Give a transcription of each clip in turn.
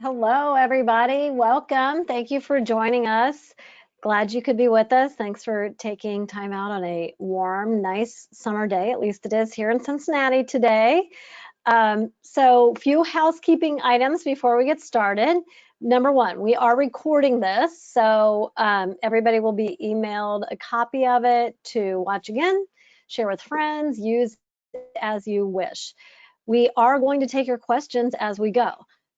Hello, everybody. Welcome. Thank you for joining us. Glad you could be with us. Thanks for taking time out on a warm, nice summer day. At least it is here in Cincinnati today. Few housekeeping items before we get started. Number one, we are recording this, so everybody will be emailed a copy of it to watch again, share with friends, use as you wish. We are going to take your questions as we go.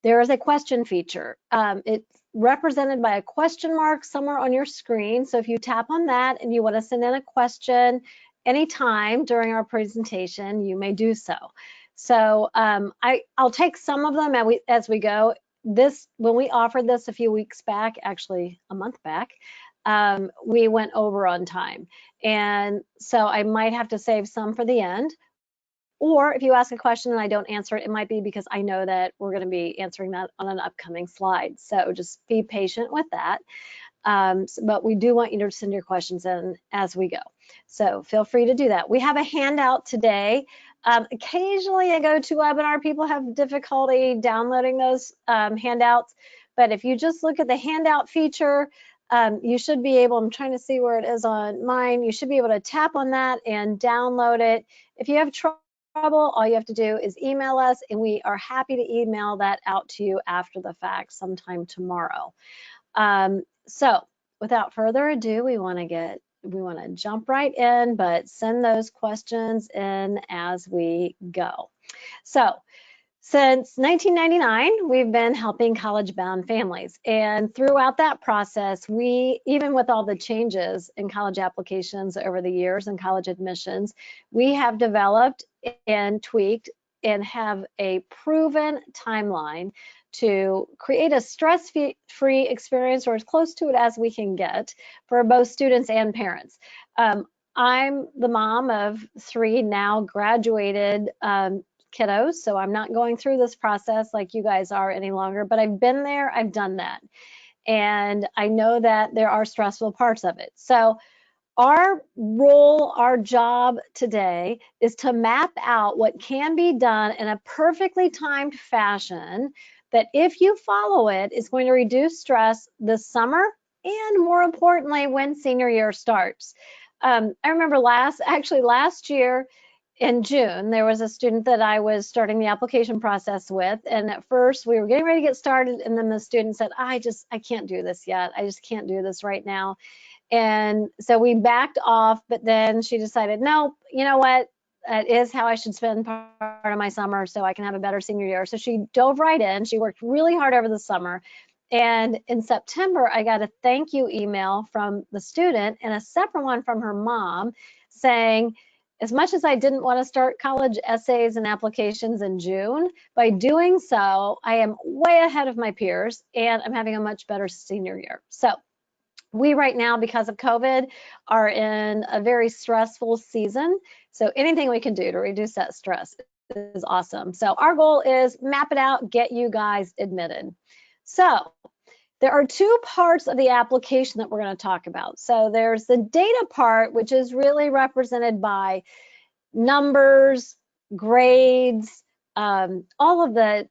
There is a question feature. It's represented by a question mark somewhere on your screen. So if you tap on that and you want to send in a question anytime during our presentation, you may do so. I'll take some of them as we go. When we offered this a few weeks back, actually a month back, we went over on time. And so I might have to save some for the end. Or if you ask a question and I don't answer it, it might be because I know that we're going to be answering that on an upcoming slide. So just be patient with that. But we do want you to send your questions in as we go. So feel free to do that. We have a handout today. Occasionally a GoToWebinar, people have difficulty downloading those handouts. But if you just look at the handout feature, you should be able, I'm trying to see where it is on mine, you should be able to tap on that and download it. If you have trouble, all you have to do is email us, and we are happy to email that out to you after the fact sometime tomorrow. So without further ado, we want to jump right in, but send those questions in as we go. So since 1999, we've been helping college-bound families. And throughout that process, even with all the changes in college applications over the years and college admissions, we have developed and tweaked and have a proven timeline to create a stress-free experience, or as close to it as we can get, for both students and parents. I'm the mom of three now graduated kiddos, so I'm not going through this process like you guys are any longer, but I've been there, I've done that. And I know that there are stressful parts of it. So our role, our job today is to map out what can be done in a perfectly timed fashion that, if you follow it, is going to reduce stress this summer and, more importantly, when senior year starts. I remember last year, in June, there was a student that I was starting the application process with, and at first we were getting ready to get started, and then the student said, I can't do this yet. I just can't do this right now. And so we backed off, but then she decided, no, you know what? That is how I should spend part of my summer so I can have a better senior year. So she dove right in. She worked really hard over the summer. And in September, I got a thank you email from the student and a separate one from her mom saying, as much as I didn't want to start college essays and applications in June, by doing so, I am way ahead of my peers and I'm having a much better senior year. So we right now, because of COVID, are in a very stressful season. So anything we can do to reduce that stress is awesome. So our goal is map it out, get you guys admitted. So there are two parts of the application that we're going to talk about. So there's the data part, which is really represented by numbers, grades, all of the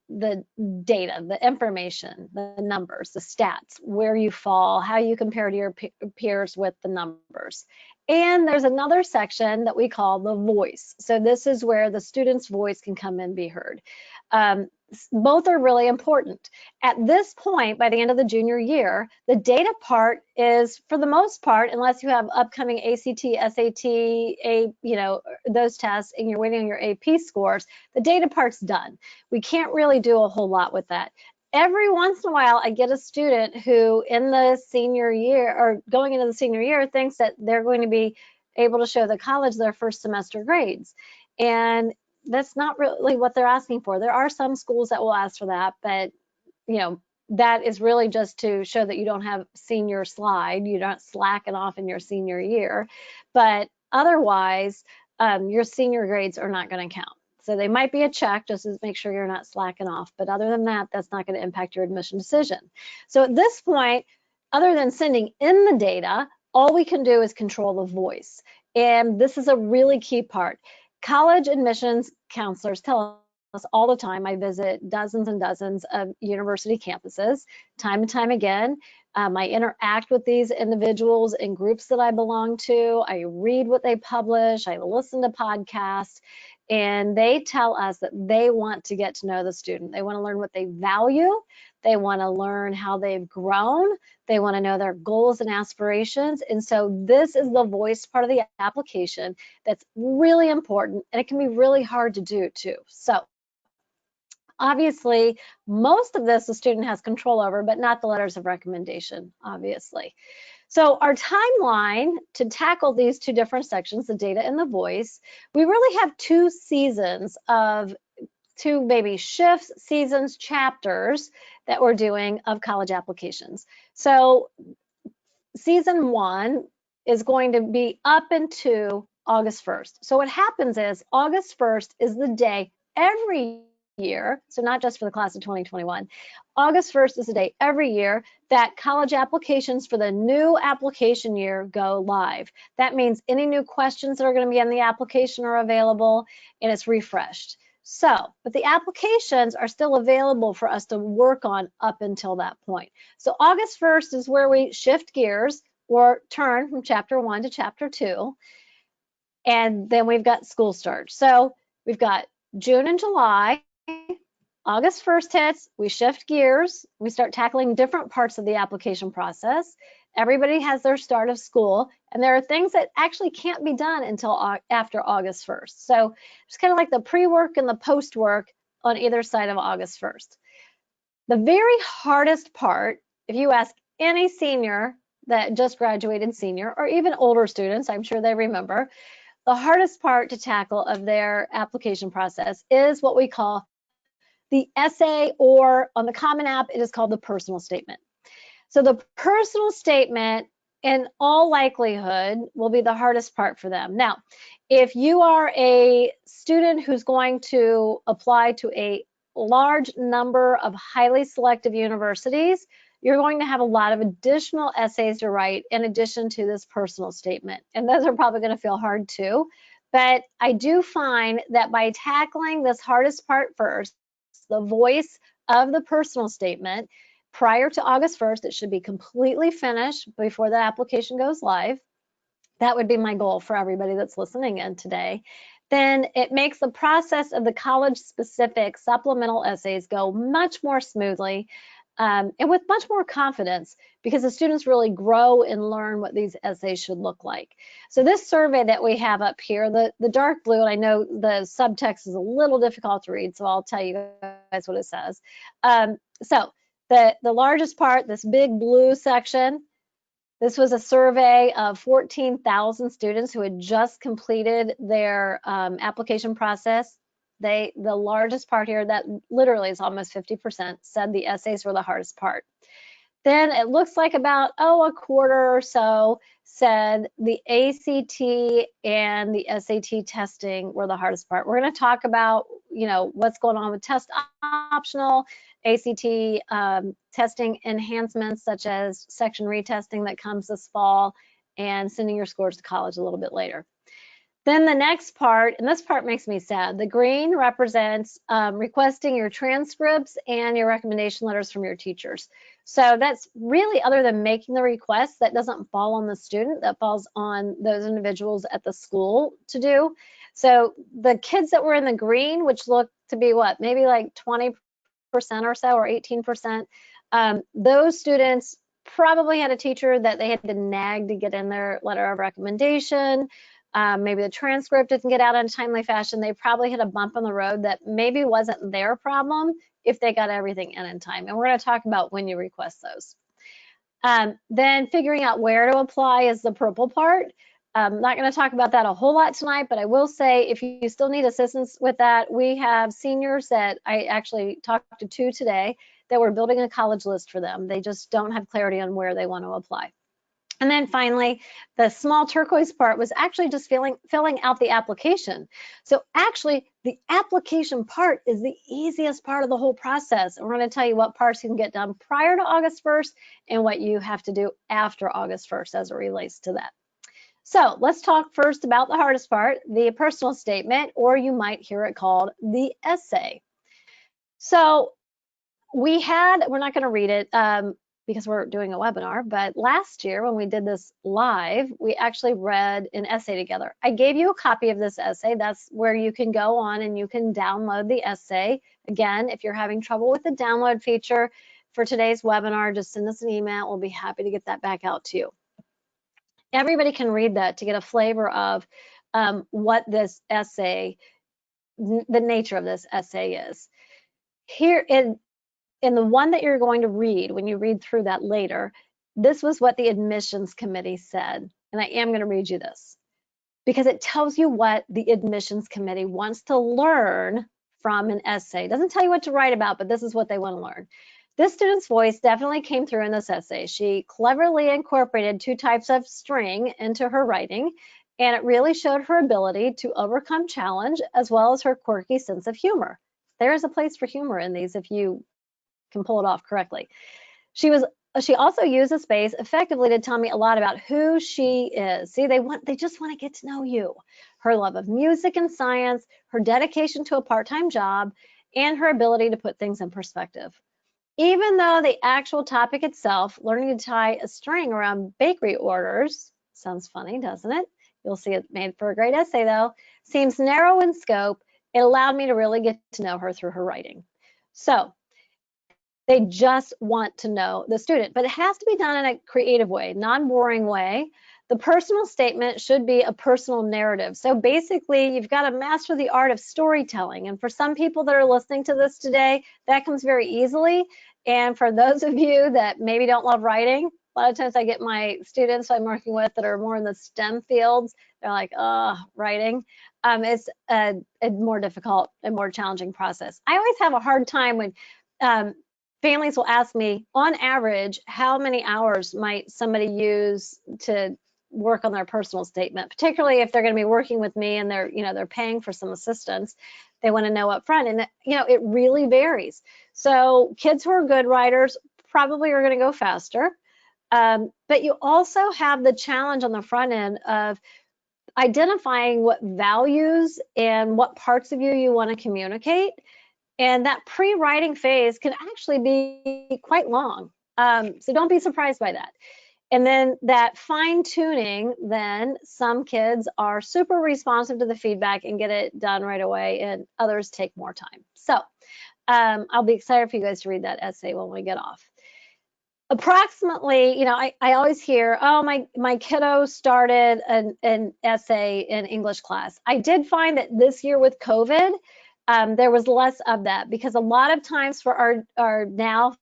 data, the information, the numbers, the stats, where you fall, how you compare to your peers with the numbers. And there's another section that we call the voice. So this is where the student's voice can come and be heard. Both are really important. At this point, by the end of the junior year, the data part is, for the most part, unless you have upcoming ACT, SAT, those tests, and you're waiting on your AP scores, the data part's done. We can't really do a whole lot with that. Every once in a while, I get a student who, in the senior year or going into the senior year, thinks that they're going to be able to show the college their first semester grades. And that's not really what they're asking for. There are some schools that will ask for that, but that is really just to show that you don't have senior slide, you're not slacking off in your senior year. But otherwise, your senior grades are not going to count. So they might be a check just to make sure you're not slacking off. But other than that, that's not going to impact your admission decision. So at this point, other than sending in the data, all we can do is control the voice. And this is a really key part. College admissions counselors tell all the time. I visit dozens and dozens of university campuses time and time again. I interact with these individuals in groups that I belong to. I read what they publish. I listen to podcasts. And they tell us that they want to get to know the student. They want to learn what they value. They want to learn how they've grown. They want to know their goals and aspirations. And so this is the voice part of the application that's really important, and it can be really hard to do too. So obviously, most of this the student has control over, but not the letters of recommendation, obviously. So our timeline to tackle these two different sections, the data and the voice, we really have two seasons of two maybe shifts, seasons, chapters that we're doing of college applications. So season 1 is going to be up into August 1st. So what happens is August 1st is the day every year, so not just for the class of 2021, August 1st is the day every year that college applications for the new application year go live. That means any new questions that are going to be in the application are available, and it's refreshed. So, but the applications are still available for us to work on up until that point. So August 1st is where we shift gears or turn from chapter 1 to chapter 2. And then we've got school start. So we've got June and July. August 1st hits, we shift gears, we start tackling different parts of the application process. Everybody has their start of school, and there are things that actually can't be done until after August 1st. So it's kind of like the pre-work and the post-work on either side of August 1st. The very hardest part, if you ask any senior that just graduated senior, or even older students, I'm sure they remember, the hardest part to tackle of their application process is what we call the essay, or on the Common App, it is called the personal statement. So the personal statement, in all likelihood, will be the hardest part for them. Now, if you are a student who's going to apply to a large number of highly selective universities, you're going to have a lot of additional essays to write in addition to this personal statement. And those are probably going to feel hard too. But I do find that by tackling this hardest part first, the voice of the personal statement, prior to August 1st, it should be completely finished before the application goes live. That would be my goal for everybody that's listening in today. Then it makes the process of the college-specific supplemental essays go much more smoothly and with much more confidence, because the students really grow and learn what these essays should look like. So this survey that we have up here, the dark blue, and I know the subtext is a little difficult to read, so I'll tell you guys what it says. So the largest part, this big blue section, this was a survey of 14,000 students who had just completed their application process. The largest part here, that literally is almost 50%, said the essays were the hardest part. Then it looks like about, a quarter or so said the ACT and the SAT testing were the hardest part. We're going to talk about, what's going on with test optional, ACT testing enhancements such as section retesting that comes this fall, and sending your scores to college a little bit later. Then the next part, and this part makes me sad, the green represents requesting your transcripts and your recommendation letters from your teachers. So that's really, other than making the request, that doesn't fall on the student, that falls on those individuals at the school to do. So the kids that were in the green, which look to be what, maybe like 20% or so, or 18%, those students probably had a teacher that they had to nag to get in their letter of recommendation. Maybe the transcript didn't get out in a timely fashion. They probably hit a bump on the road that maybe wasn't their problem if they got everything in time. And we're going to talk about when you request those. Then figuring out where to apply is the purple part. I'm not going to talk about that a whole lot tonight, but I will say if you still need assistance with that, we have seniors that I actually talked to two today that we're building a college list for them. They just don't have clarity on where they want to apply. And then finally, the small turquoise part was actually just filling out the application. So actually, the application part is the easiest part of the whole process. And we're going to tell you what parts you can get done prior to August 1st and what you have to do after August 1st as it relates to that. So let's talk first about the hardest part, the personal statement, or you might hear it called the essay. So we're not going to read it because we're doing a webinar, but last year when we did this live, we actually read an essay together. I gave you a copy of this essay. That's where you can go on and you can download the essay. Again, if you're having trouble with the download feature for today's webinar, just send us an email. We'll be happy to get that back out to you. Everybody can read that to get a flavor of what this essay, the nature of this essay is. Here in the one that you're going to read, when you read through that later, this was what the admissions committee said. And I am going to read you this because it tells you what the admissions committee wants to learn from an essay. It doesn't tell you what to write about, but this is what they want to learn. This student's voice definitely came through in this essay. She cleverly incorporated 2 types of string into her writing, and it really showed her ability to overcome challenge as well as her quirky sense of humor. There is a place for humor in these if you can pull it off correctly. She also used the space effectively to tell me a lot about who she is. See, they just want to get to know you. Her love of music and science, her dedication to a part-time job, and her ability to put things in perspective. Even though the actual topic itself, learning to tie a string around bakery orders, sounds funny, doesn't it? You'll see it made for a great essay though, seems narrow in scope, it allowed me to really get to know her through her writing. So they just want to know the student, but it has to be done in a creative way, non-boring way. The personal statement should be a personal narrative. So basically, you've got to master the art of storytelling. And for some people that are listening to this today, that comes very easily. And for those of you that maybe don't love writing, a lot of times I get my students I'm working with that are more in the STEM fields. They're like, oh, writing. It's a more difficult and more challenging process. I always have a hard time when families will ask me, on average, how many hours might somebody use to work on their personal statement, particularly if they're going to be working with me and they're paying for some assistance. They want to know up front, and it really varies. So kids who are good writers probably are going to go faster, but you also have the challenge on the front end of identifying what values and what parts of you want to communicate. And that pre-writing phase can actually be quite long. So don't be surprised by that. And then that fine tuning, then some kids are super responsive to the feedback and get it done right away, and others take more time. So I'll be excited for you guys to read that essay when we get off. Approximately, I always hear, oh, my kiddo started an essay in English class. I did find that this year with COVID, there was less of that because a lot of times for our now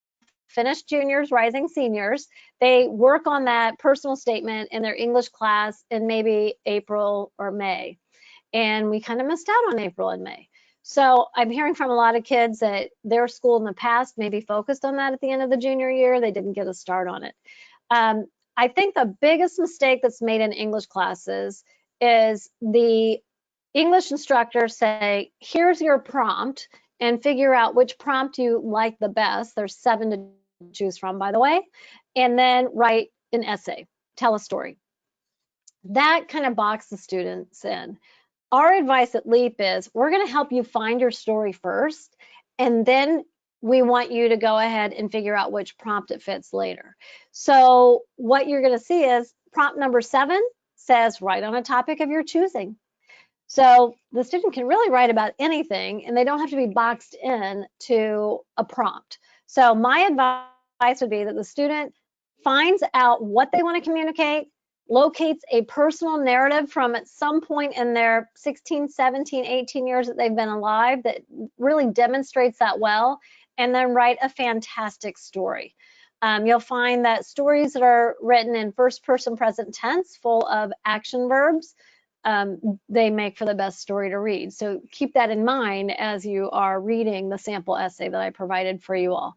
finished juniors, rising seniors, they work on that personal statement in their English class in maybe April or May. And we kind of missed out on April and May. So I'm hearing from a lot of kids that their school in the past maybe focused on that at the end of the junior year. They didn't get a start on it. I think the biggest mistake that's made in English classes is the English instructors say, here's your prompt, and figure out which prompt you like the best. There's 7 to choose from, by the way, and then write an essay, tell a story. That kind of boxes the students in. Our advice at LEAP is we're going to help you find your story first, and then we want you to go ahead and figure out which prompt it fits later. So what you're going to see is prompt number 7 says, write on a topic of your choosing. So the student can really write about anything, and they don't have to be boxed in to a prompt. So my advice would be that the student finds out what they want to communicate, locates a personal narrative from at some point in their 16, 17, 18 years that they've been alive that really demonstrates that well, and then write a fantastic story. You'll find that stories that are written in first person present tense, full of action verbs, they make for the best story to read. So keep that in mind as you are reading the sample essay that I provided for you all.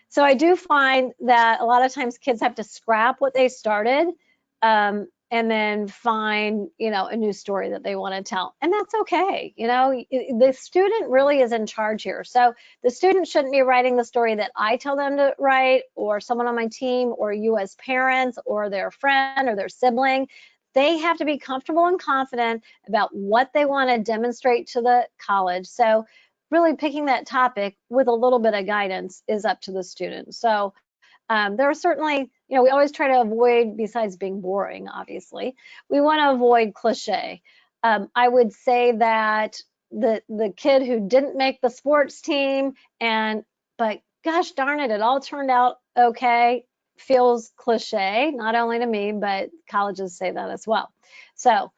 So I do find that a lot of times kids have to scrap what they started and then find, a new story that they want to tell. And that's okay. The student really is in charge here. So the student shouldn't be writing the story that I tell them to write, or someone on my team, or you as parents, or their friend or their sibling. They have to be comfortable and confident about what they want to demonstrate to the college. So really picking that topic with a little bit of guidance is up to the student. So there are certainly, we always try to avoid, besides being boring, obviously, we want to avoid cliche. I would say that the kid who didn't make the sports team but gosh darn it, it all turned out okay, feels cliche, not only to me, but colleges say that as well. So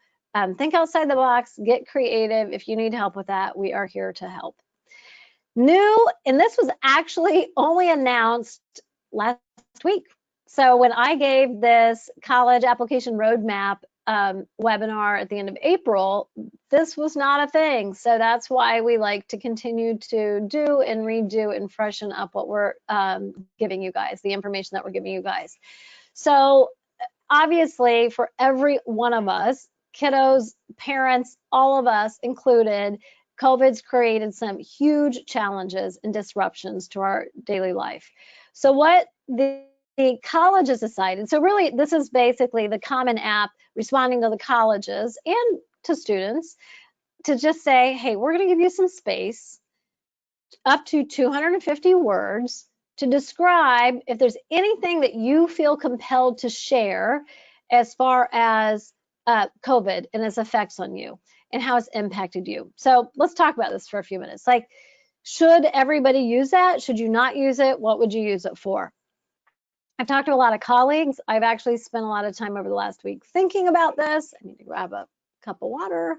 think outside the box, get creative. If you need help with that, we are here to help. New, and this was actually only announced last week. So when I gave this college application roadmap webinar at the end of April, this was not a thing. So that's why we like to continue to do and redo and freshen up what we're giving you guys, the information that we're giving you guys. So obviously for every one of us, kiddos, parents, all of us included, COVID's created some huge challenges and disruptions to our daily life. So what the colleges decided, so really this is basically the Common App responding to the colleges and to students to just say, hey, we're going to give you some space, up to 250 words, to describe if there's anything that you feel compelled to share as far as COVID and its effects on you and how it's impacted you. So let's talk about this for a few minutes. Like, should everybody use that? Should you not use it? What would you use it for? I've talked to a lot of colleagues. I've actually spent a lot of time over the last week thinking about this. I need to grab a cup of water.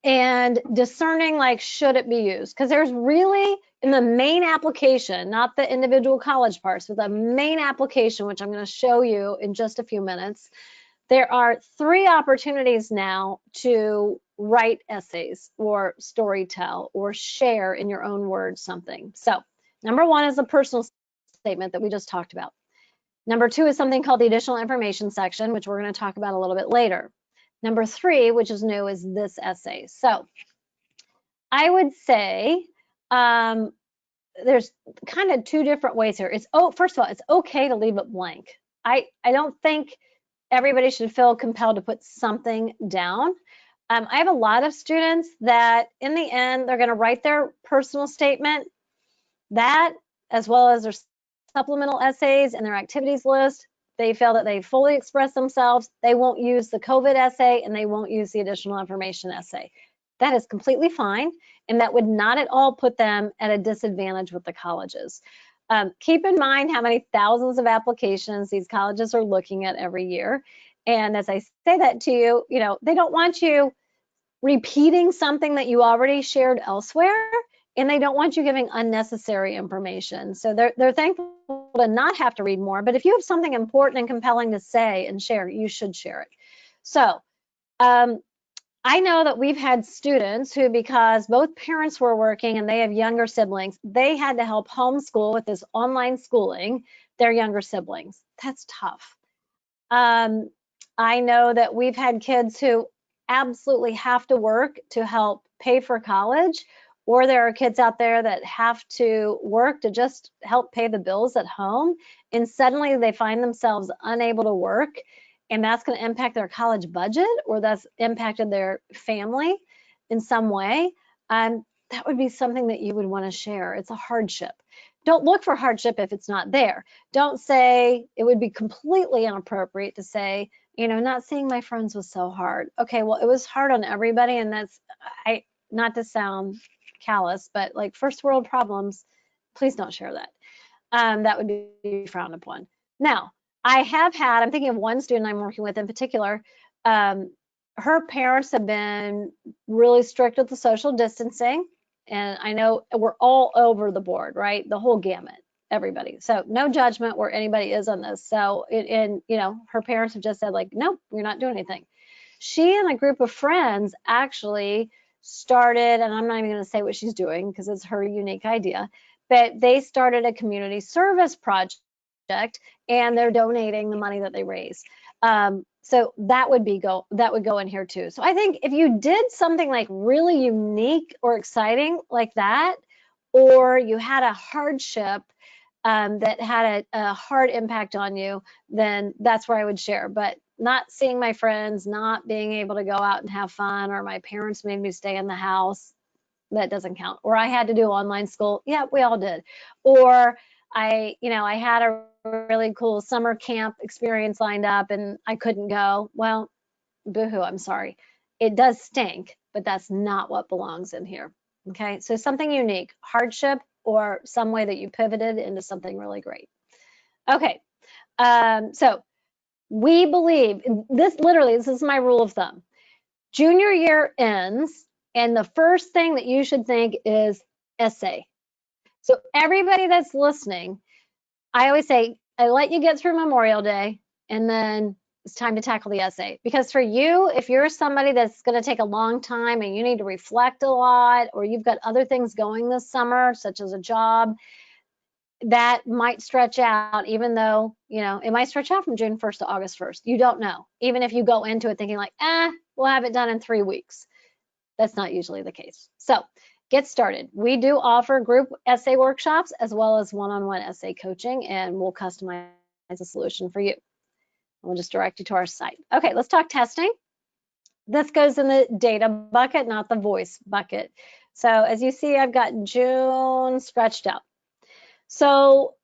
And discerning, like, should it be used? Because there's really, in the main application, not the individual college parts, but the main application, which I'm going to show you in just a few minutes, there are 3 opportunities now to write essays or storytell or share in your own words something. So number 1 is a personal statement that we just talked about. Number 2 is something called the additional information section, which we're going to talk about a little bit later. Number 3, which is new, is this essay. So I would say there's kind of 2 different ways here. First of all, it's okay to leave it blank. I don't think everybody should feel compelled to put something down. I have a lot of students that in the end, they're going to write their personal statement, that as well as their supplemental essays and their activities list. They feel that they fully express themselves. They won't use the COVID essay and they won't use the additional information essay. That is completely fine. And that would not at all put them at a disadvantage with the colleges. Keep in mind how many thousands of applications these colleges are looking at every year. And as I say that to you, they don't want you repeating something that you already shared elsewhere, and they don't want you giving unnecessary information. So they're thankful to not have to read more, but if you have something important and compelling to say and share, you should share it. So I know that we've had students who, because both parents were working and they have younger siblings, they had to help homeschool with this online schooling their younger siblings. That's tough. I know that we've had kids who absolutely have to work to help pay for college, or there are kids out there that have to work to just help pay the bills at home, and suddenly they find themselves unable to work, and that's going to impact their college budget, or that's impacted their family in some way. That would be something that you would want to share. It's a hardship. Don't look for hardship if it's not there. Don't say, it would be completely inappropriate to say, not seeing my friends was so hard. Okay, well, it was hard on everybody, and that's, not to sound callous, but like first world problems, please don't share that. That would be frowned upon. Now, I'm thinking of one student I'm working with in particular. Her parents have been really strict with the social distancing. And I know we're all over the board, right? The whole gamut, everybody. So no judgment where anybody is on this. So, her parents have just said, like, nope, we're not doing anything. She and a group of friends actually started, and I'm not even going to say what she's doing because it's her unique idea, but they started a community service project and they're donating the money that they raise. So that would go in here too. So I think if you did something like really unique or exciting like that, or you had a hardship, that had a hard impact on you, then that's where I would share. But not seeing my friends, not being able to go out and have fun, or my parents made me stay in the house, that doesn't count. Or I had to do online school. Yeah, we all did. Or I had a really cool summer camp experience lined up and I couldn't go. Well, boohoo, I'm sorry. It does stink, but that's not what belongs in here. Okay, so something unique, hardship, or some way that you pivoted into something really great. Okay, so we believe this, literally, this is my rule of thumb. Junior year ends, and the first thing that you should think is essay. So everybody that's listening, I always say, I let you get through Memorial Day, and then it's time to tackle the essay. Because for you, if you're somebody that's going to take a long time and you need to reflect a lot, or you've got other things going this summer, such as a job, that might stretch out, even though, it might stretch out from June 1st to August 1st. You don't know. Even if you go into it thinking like, we'll have it done in 3 weeks. That's not usually the case. So get started. We do offer group essay workshops as well as one-on-one essay coaching, and we'll customize a solution for you. We'll just direct you to our site. Okay, let's talk testing. This goes in the data bucket, not the voice bucket. So as you see, I've got June scratched out. So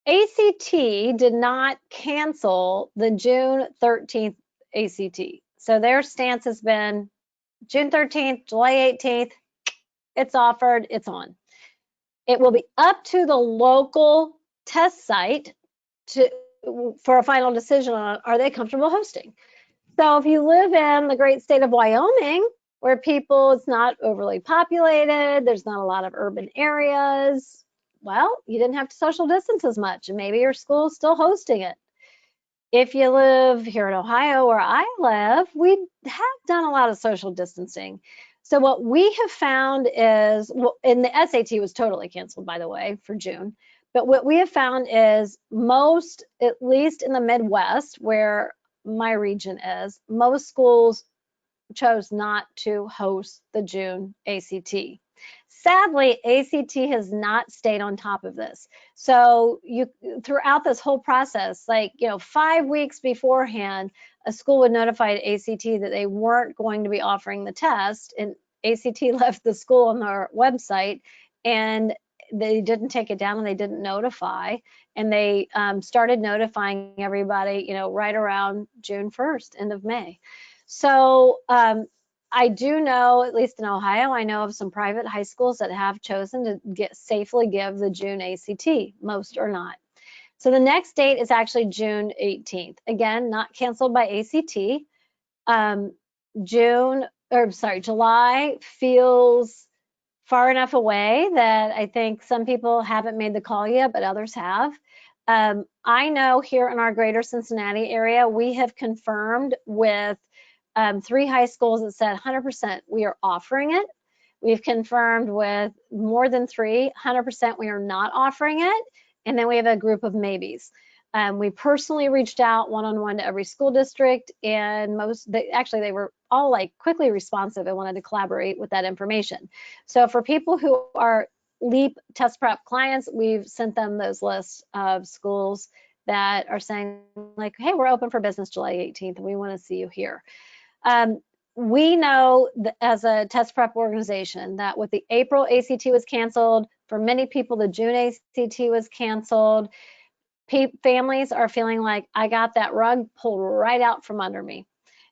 ACT did not cancel the June 13th ACT. So their stance has been June 13th, July 18th, it's offered, it's on. It will be up to the local test site for a final decision on, are they comfortable hosting? So if you live in the great state of Wyoming, where it's not overly populated, there's not a lot of urban areas, well, you didn't have to social distance as much, and maybe your school's still hosting it. If you live here in Ohio, where I live, we have done a lot of social distancing. So what we have found is, and the SAT was totally canceled, by the way, for June. But what we have found is most, at least in the Midwest, where my region is, most schools chose not to host the June ACT. Sadly, ACT has not stayed on top of this. So throughout this whole process, 5 weeks beforehand, a school would notify ACT that they weren't going to be offering the test, and ACT left the school on their website, and they didn't take it down, and they didn't notify, and they started notifying everybody, right around June 1st, end of May. So I do know, at least in Ohio, I know of some private high schools that have chosen to safely give the June ACT. Most are not. So the next date is actually June 18th. Again, not canceled by ACT. July feels far enough away that I think some people haven't made the call yet, but others have. I know here in our greater Cincinnati area, we have confirmed with 3 high schools that said 100% we are offering it. We've confirmed with more than 3, 100% we are not offering it. And then we have a group of maybes. We personally reached out one-on-one to every school district, and they were all quickly responsive and wanted to collaborate with that information. So for people who are LEAP test prep clients, we've sent them those lists of schools that are saying hey, we're open for business July 18th, and we want to see you here. We know that as a test prep organization that with the April ACT was canceled, for many people the June ACT was canceled. Families are feeling like I got that rug pulled right out from under me,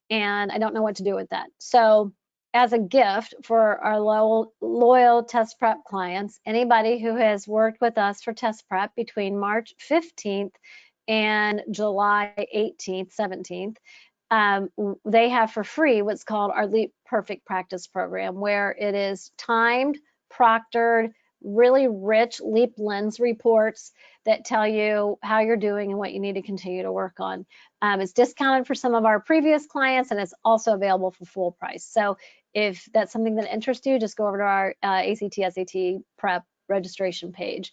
and I don't know what to do with that. So as a gift for our loyal test prep clients, anybody who has worked with us for test prep between March 15th and July 18th, 17th, they have for free what's called our LEAP Perfect Practice Program, where it is timed, proctored, really rich LEAP lens reports that tell you how you're doing and what you need to continue to work on. It's discounted for some of our previous clients, and it's also available for full price. So if that's something that interests you, just go over to our ACT, SAT prep registration page.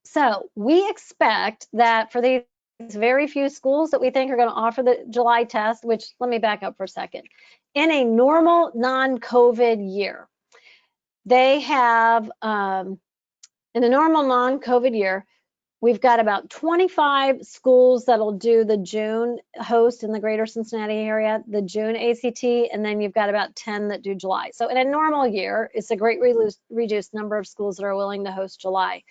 So we expect that for these very few schools that we think are going to offer the July test, which, let me back up for a second. In a normal non-COVID year, they have In a normal non-COVID year, we've got about 25 schools that'll do the June host in the greater Cincinnati area, the June ACT, and then you've got about 10 that do July. So in a normal year, it's a great reduced number of schools that are willing to host July.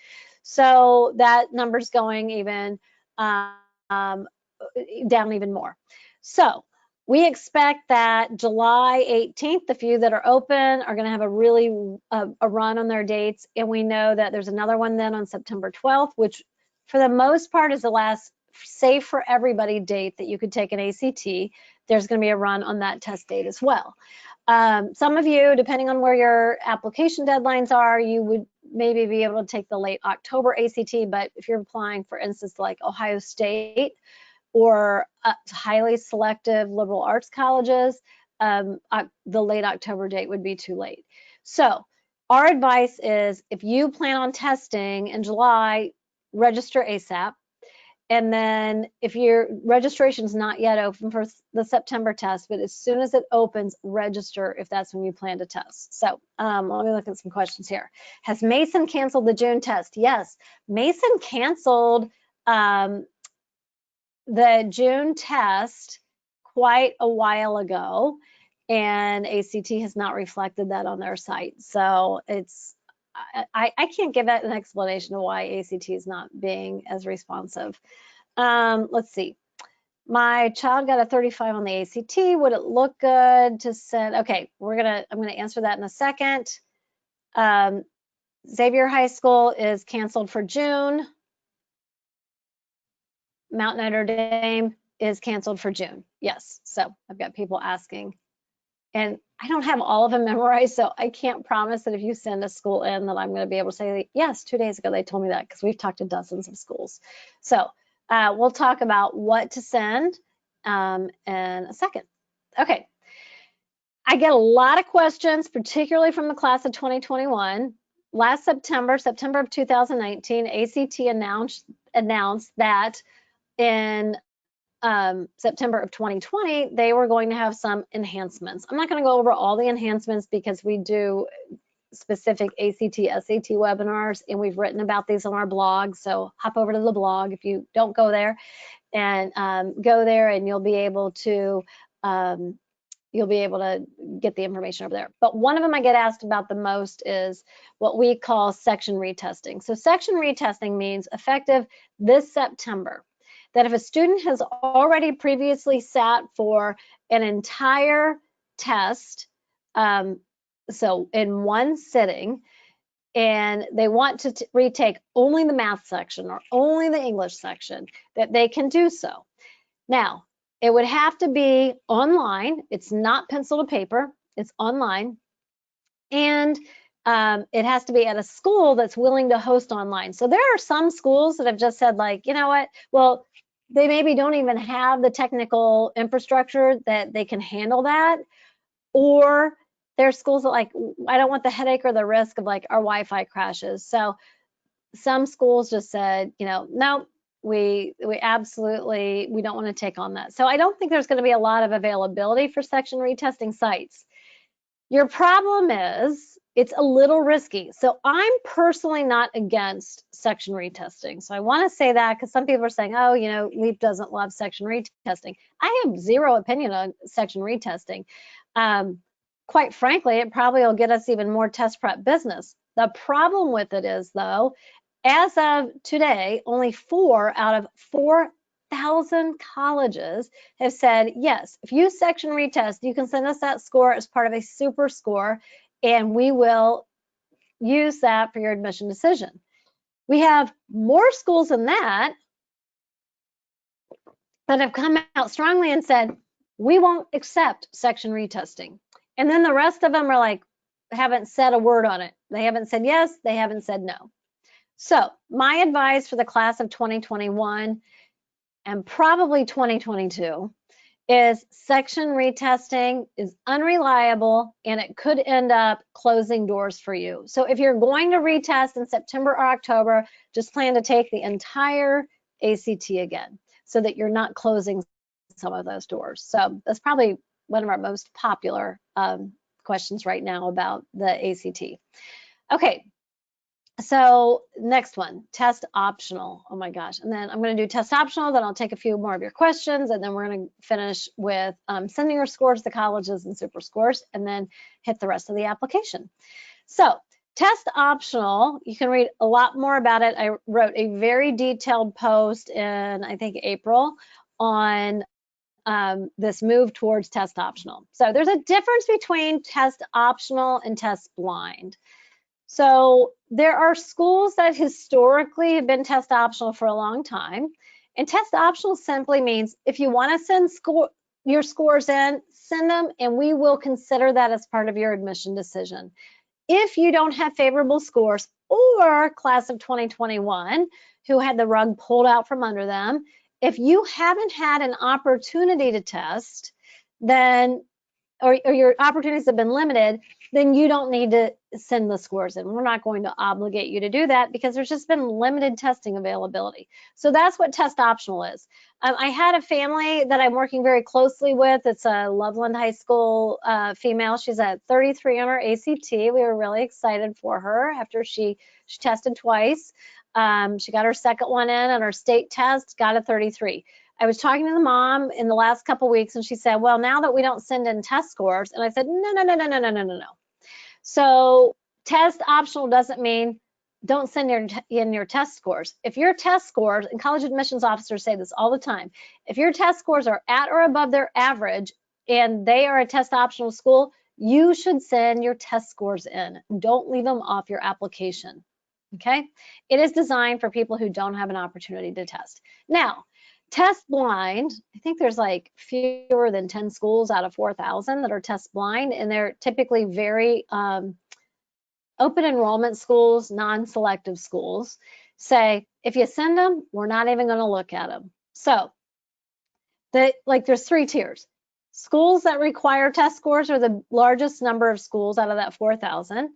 So that number's going even down even more. So we expect that July 18th, the few that are open are going to have a really a run on their dates. And we know that there's another one then on September 12th, which for the most part is the last safe for everybody date that you could take an ACT. There's going to be a run on that test date as well. Some of you, depending on where your application deadlines are, you would maybe be able to take the late October ACT, but if you're applying, for instance, like Ohio State or highly selective liberal arts colleges, the late October date would be too late. So our advice is if you plan on testing in July, register ASAP. And then if your registration is not yet open for the September test, but as soon as it opens, register if that's when you plan to test. So let me look at some questions here. Has Mason canceled the June test? Yes, Mason canceled the June test quite a while ago, and ACT has not reflected that on their site. So it's I can't give that an explanation of why ACT is not being as responsive. Let's see. My child got a 35 on the ACT. Would it look good to send? Okay, I'm gonna answer that in a second. Xavier High School is canceled for June. Mount Notre Dame is canceled for June. Yes, so I've got people asking. And I don't have all of them memorized, so I can't promise that if you send a school in that I'm going to be able to say, yes, 2 days ago they told me that, because we've talked to dozens of schools. So we'll talk about what to send in a second. Okay. I get a lot of questions, particularly from the class of 2021. Last September of 2019, ACT announced that in September of 2020, they were going to have some enhancements. I'm not going to go over all the enhancements because we do specific ACT, SAT webinars, and we've written about these on our blog. So hop over to the blog if you don't go there, and go there, and you'll be able to get the information over there. But one of them I get asked about the most is what we call section retesting. So section retesting means effective this September, that if a student has already previously sat for an entire test, so in one sitting, and they want to retake only the math section or only the English section, that they can do so. Now, it would have to be online. It's not pencil to paper, it's online. And it has to be at a school that's willing to host online. So there are some schools that have just said, like, you know what, well, they maybe don't even have the technical infrastructure that they can handle that. Or there's schools that, like, I don't want the headache or the risk of, like, our Wi-Fi crashes. So some schools just said, you know, no, we absolutely, we don't want to take on that. So I don't think there's going to be a lot of availability for section retesting sites. Your problem is it's a little risky. So I'm personally not against section retesting. So I want to say that, because some people are saying, oh, you know, LEAP doesn't love section retesting. I have zero opinion on section retesting. Quite frankly, it probably will get us even more test prep business. The problem with it is, though, as of today, only 4 out of 4,000 colleges have said, yes, if you section retest, you can send us that score as part of a super score, and we will use that for your admission decision. We have more schools than that that have come out strongly and said, we won't accept section retesting. And then the rest of them are like, haven't said a word on it. They haven't said yes, they haven't said no. So my advice for the class of 2021 and probably 2022 is section retesting is unreliable, and it could end up closing doors for you. So if you're going to retest in September or October, just plan to take the entire ACT again so that you're not closing some of those doors. So that's probably one of our most popular questions right now about the ACT. Okay, So next one, test optional. Oh my gosh. And then I'm going to do test optional, then I'll take a few more of your questions, and then we're going to finish with sending your scores to colleges and super scores, and then hit the rest of the application. So test optional, you can read a lot more about it. I wrote a very detailed post in, I think, April on this move towards test optional. So there's a difference between test optional and test blind. So there are schools that historically have been test optional for a long time. And test optional simply means if you want to send your scores in, send them, and we will consider that as part of your admission decision. If you don't have favorable scores, or class of 2021 who had the rug pulled out from under them, if you haven't had an opportunity to test, then or your opportunities have been limited, then you don't need to send the scores in. We're not going to obligate you to do that because there's just been limited testing availability. So that's what test optional is. I had a family that I'm working very closely with. It's a Loveland High School female. She's at 33 on her ACT. We were really excited for her after she tested twice. She got her second one in on her state test, got a 33. I was talking to the mom in the last couple weeks, and she said, well, now that we don't send in test scores, and I said, no. So test optional doesn't mean don't send in your test scores. If your test scores, and college admissions officers say this all the time, if your test scores are at or above their average and they are a test optional school, you should send your test scores in. Don't leave them off your application, okay? It is designed for people who don't have an opportunity to test. Now, test blind, I think there's like fewer than 10 schools out of 4,000 that are test blind, and they're typically very open enrollment schools, non-selective schools. Say, if you send them, we're not even going to look at them. So there's 3 tiers. Schools that require test scores are the largest number of schools out of that 4,000.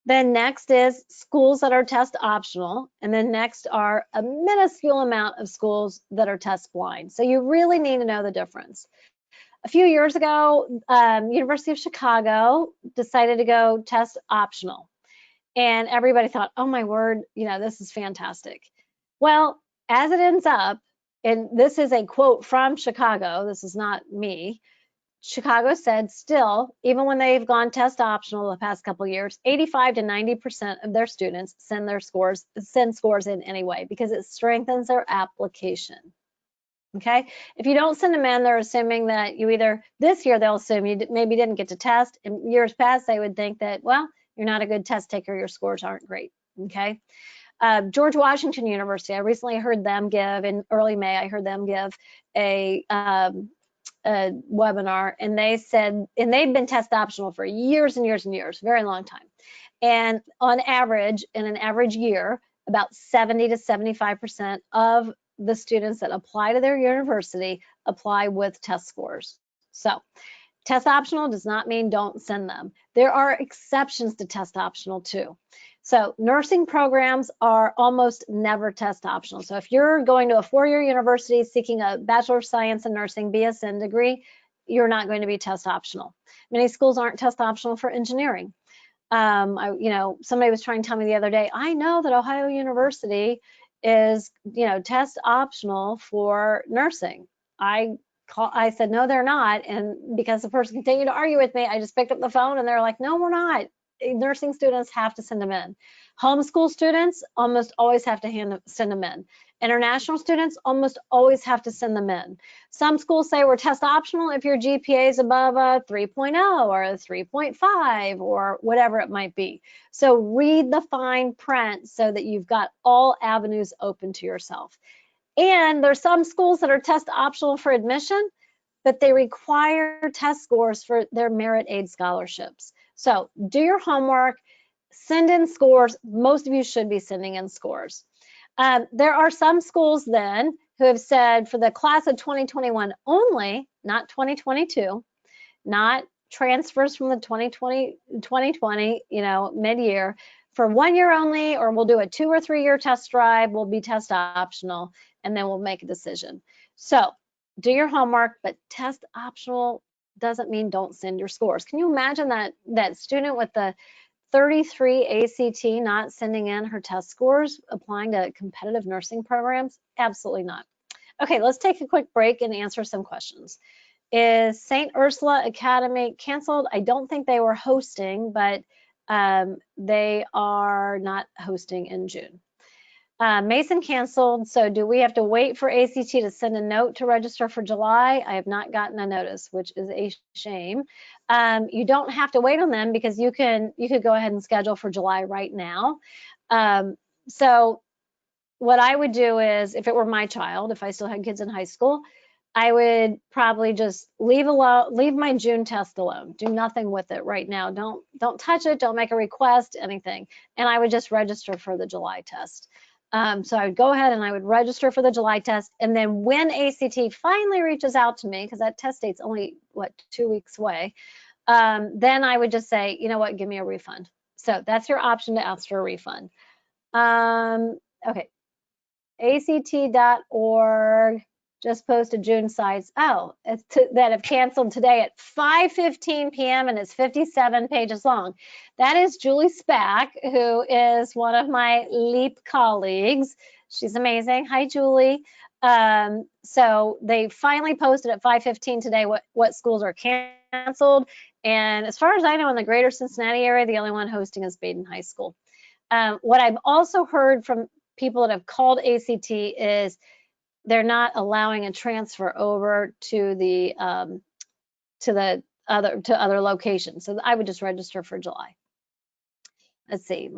Then next is schools that are test optional, and then next are a minuscule amount of schools that are test blind. So you really need to know the difference. A few years ago, University of Chicago decided to go test optional, and everybody thought, oh my word, this is fantastic. Well, as it ends up, and this is a quote from Chicago, this is not me, Chicago said still, even when they've gone test optional the past couple of years, 85 to 90% of their students send scores in anyway because it strengthens their application. Okay, if you don't send them in, they're assuming that you this year they'll assume you maybe didn't get to test. In years past, they would think that, well, you're not a good test taker, your scores aren't great. Okay. George Washington University, I recently heard them give, in early May, I heard them give a webinar, and they said, and they've been test optional for years and years and years, very long time. And on average, in an average year, about 70 to 75% of the students that apply to their university apply with test scores. So test optional does not mean don't send them. There are exceptions to test optional too. So nursing programs are almost never test optional. So if you're going to a 4-year university seeking a Bachelor of Science in Nursing BSN degree, you're not going to be test optional. Many schools aren't test optional for engineering. Somebody was trying to tell me the other day, I know that Ohio University is, test optional for nursing. I said, no, they're not. And because the person continued to argue with me, I just picked up the phone and they're like, no, we're not. Nursing students have to send them in. Homeschool students almost always have to send them in. International students almost always have to send them in. Some schools say we're test optional if your GPA is above a 3.0 or a 3.5 or whatever it might be. So read the fine print so that you've got all avenues open to yourself. And there's some schools that are test optional for admission, but they require test scores for their merit aid scholarships. So do your homework, send in scores. Most of you should be sending in scores. There are some schools then who have said for the class of 2021 only, not 2022, not transfers from the 2020, mid-year, for 1 year only, or we'll do a 2 or 3 year test drive, we'll be test optional, and then we'll make a decision. So do your homework, but test optional doesn't mean don't send your scores. Can you imagine that student with the 33 ACT not sending in her test scores, applying to competitive nursing programs? Absolutely not. Okay, let's take a quick break and answer some questions. Is St. Ursula Academy canceled? I don't think they were hosting, but they are not hosting in June. Mason canceled, so do we have to wait for ACT to send a note to register for July? I have not gotten a notice, which is a shame. You don't have to wait on them because you could go ahead and schedule for July right now. So what I would do is, if it were my child, if I still had kids in high school, I would probably just leave my June test alone. Do nothing with it right now. Don't touch it. Don't make a request, anything. And I would just register for the July test. So I would go ahead and I would register for the July test. And then when ACT finally reaches out to me, because that test date's only, 2 weeks away, then I would just say, you know what, give me a refund. So that's your option to ask for a refund. Okay, ACT.org just posted June sites. Oh, that have canceled today at 5:15 p.m. and it's 57 pages long. That is Julie Spack, who is one of my LEAP colleagues. She's amazing. Hi, Julie. So they finally posted at 5:15 today what schools are canceled. And as far as I know, in the greater Cincinnati area, the only one hosting is Baden High School. What I've also heard from people that have called ACT is they're not allowing a transfer over to the other locations. So I would just register for July. Let's see,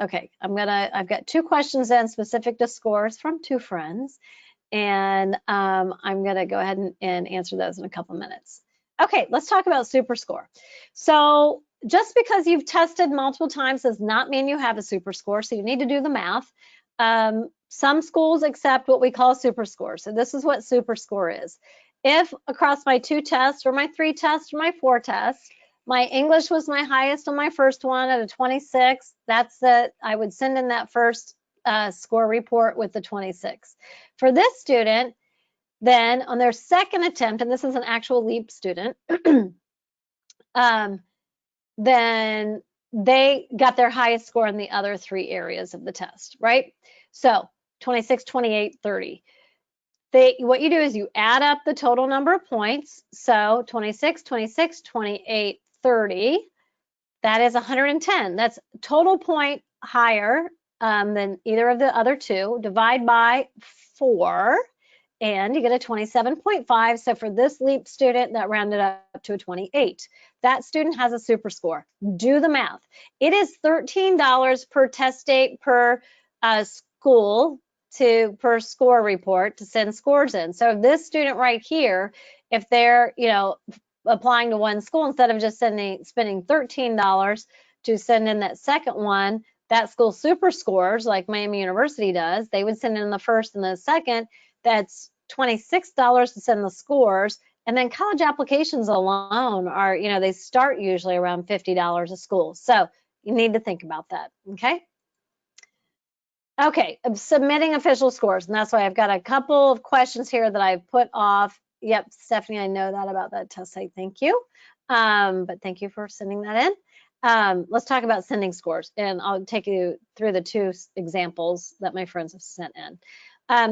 okay. I've got 2 questions in specific to scores from 2 friends, and I'm gonna go ahead and answer those in a couple minutes. Okay, let's talk about super score. So just because you've tested multiple times does not mean you have a super score, so you need to do the math. Some schools accept what we call super score. So this is what super score is. If across my 2 tests or my 3 tests or my 4 tests, my English was my highest on my first one at a 26, I would send in that first score report with the 26. For this student, then on their second attempt, and this is an actual LEAP student, then they got their highest score in the other 3 areas of the test, right? So 26, 28, 30. What you do is you add up the total number of points. So 26, 26, 28, 30. That is 110. That's total point higher than either of the other 2. Divide by 4. And you get a 27.5. So for this LEAP student, that rounded up to a 28. That student has a super score. Do the math. It is $13 per test date per school per score report to send scores in. So this student right here, if they're, applying to one school, instead of just spending $13 to send in that second one, that school super scores like Miami University does, they would send in the first and the second. That's $26 to send the scores. And then college applications alone are, they start usually around $50 a school. So you need to think about that, okay? Okay, submitting official scores. And that's why I've got a couple of questions here that I've put off. Yep, Stephanie, I know that about that test site. Thank you. But thank you for sending that in. Let's talk about sending scores. And I'll take you through the 2 examples that my friends have sent in.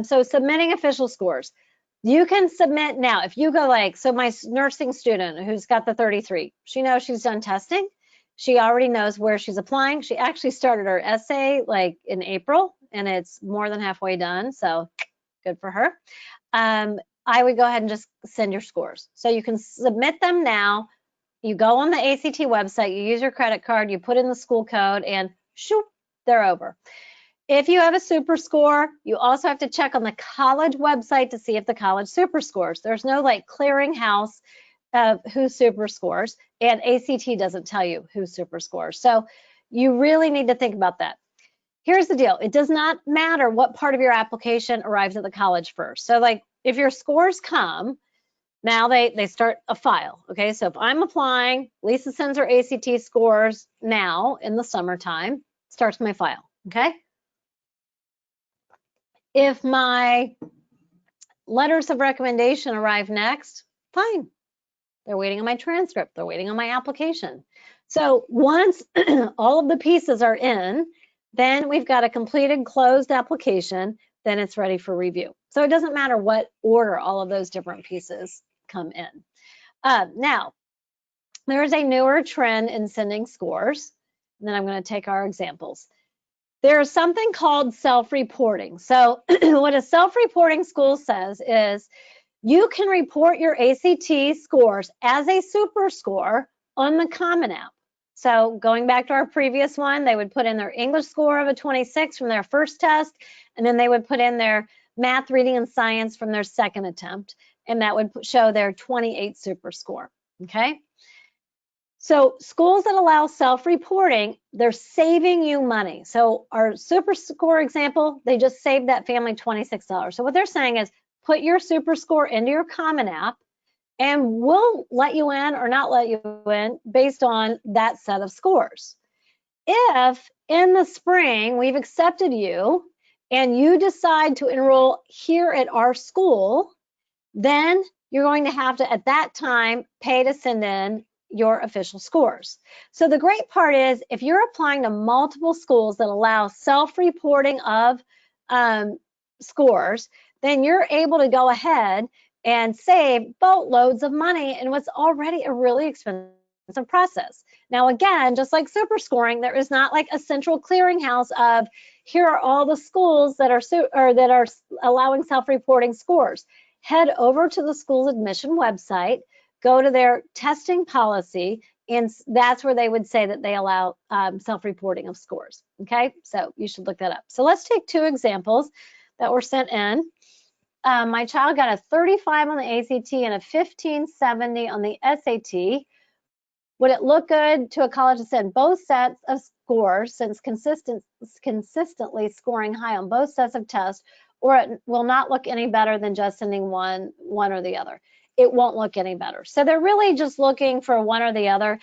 So submitting official scores. You can submit now. If you go so my nursing student who's got the 33, she knows she's done testing. She already knows where she's applying. She actually started her essay in April, and it's more than halfway done. So good for her. I would go ahead and just send your scores. So you can submit them now. You go on the ACT website, you use your credit card, you put in the school code, and shoop, they're over. If you have a super score, you also have to check on the college website to see if the college super scores. There's no clearinghouse of who super scores, and ACT doesn't tell you who super scores. So you really need to think about that. Here's the deal. It does not matter what part of your application arrives at the college first. So if your scores come, now they start a file, okay? So if I'm applying, Lisa sends her ACT scores now in the summertime, starts my file, okay? If my letters of recommendation arrive next, fine. They're waiting on my transcript. They're waiting on my application. So once all of the pieces are in, then we've got a completed closed application, then it's ready for review. So it doesn't matter what order all of those different pieces come in. Now, there is a newer trend in sending scores, and then I'm going to take our examples. There's something called self-reporting. So what a self-reporting school says is you can report your ACT scores as a super score on the Common App. So going back to our previous one, they would put in their English score of a 26 from their first test, and then they would put in their math, reading, and science from their second attempt, and that would show their 28 super score, okay? So schools that allow self-reporting, they're saving you money. So our super score example, they just saved that family $26. So what they're saying is put your super score into your Common App, and we'll let you in or not let you in based on that set of scores. If in the spring we've accepted you and you decide to enroll here at our school, then you're going to have to, at that time, pay to send in your official scores. So the great part is if you're applying to multiple schools that allow self-reporting of scores, then you're able to go ahead and save boatloads of money in what's already a really expensive process. Now, again, just like super scoring, there is not like a central clearinghouse of here are all the schools that are allowing self-reporting scores. Head over to the school's admission website, go to their testing policy, and that's where they would say that they allow self-reporting of scores. Okay, so you should look that up. So let's take two examples that were sent in. My child got a 35 on the ACT and a 1570 on the SAT. Would it look good to a college to send both sets of scores since consistently scoring high on both sets of tests, or it will not look any better than just sending one or the other? It won't look any better. So they're really just looking for one or the other.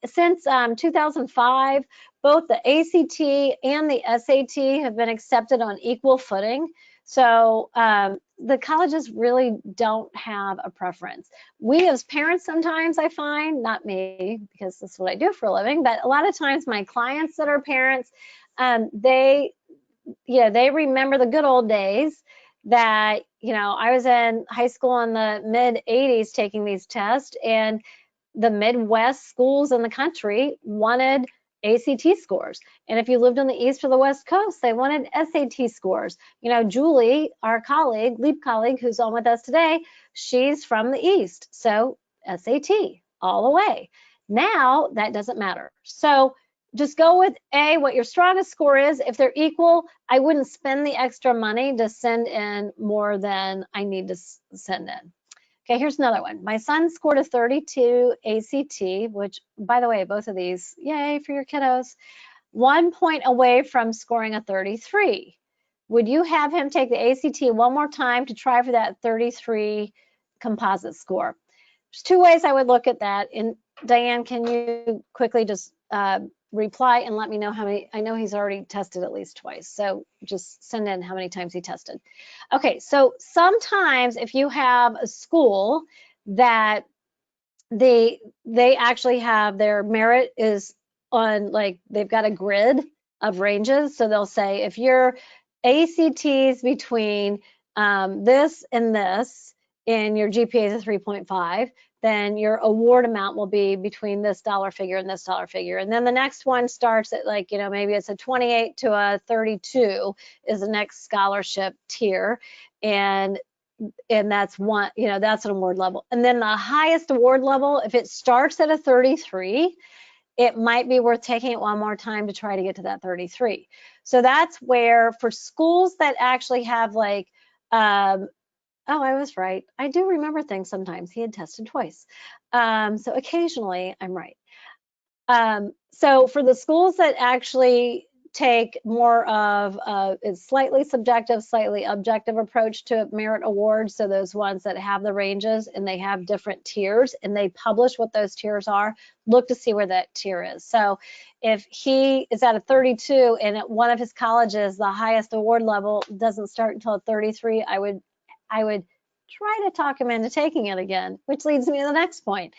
Since 2005, both the ACT and the SAT have been accepted on equal footing. So the colleges really don't have a preference. We as parents sometimes, I find, not me because this is what I do for a living, but a lot of times my clients that are parents, they remember the good old days that, I was in high school in the mid 80s taking these tests, and the Midwest schools in the country wanted ACT scores. And if you lived on the East or the West Coast, they wanted SAT scores. Julie, our colleague, leap colleague, who's on with us today, she's from the East. So SAT all the way. Now that doesn't matter. So just go with what your strongest score is. If they're equal, I wouldn't spend the extra money to send in more than I need to send in. Okay, here's another one. My son scored a 32 ACT, which, by the way, both of these, yay for your kiddos, 1 point away from scoring a 33. Would you have him take the ACT one more time to try for that 33 composite score? There's two ways I would look at that. And Diane, can you quickly just reply and let me know how many? I know he's already tested at least twice, so just send in how many times he tested. Okay, so sometimes if you have a school that they actually have their merit is on, like, they've got a grid of ranges, so they'll say if your ACTs between this and this and your GPA is a 3.5, then your award amount will be between this dollar figure and this dollar figure. And then the next one starts at, like, maybe it's a 28 to a 32 is the next scholarship tier. And that's one, that's an award level. And then the highest award level, if it starts at a 33, it might be worth taking it one more time to try to get to that 33. So that's where, for schools that actually have, like, oh, I was right. I do remember things sometimes. He had tested twice. So occasionally I'm right. So for the schools that actually take more of a slightly subjective, slightly objective approach to merit awards, so those ones that have the ranges and they have different tiers and they publish what those tiers are, look to see where that tier is. So if he is at a 32 and at one of his colleges, the highest award level doesn't start until a 33, I would try to talk them into taking it again, which leads me to the next point.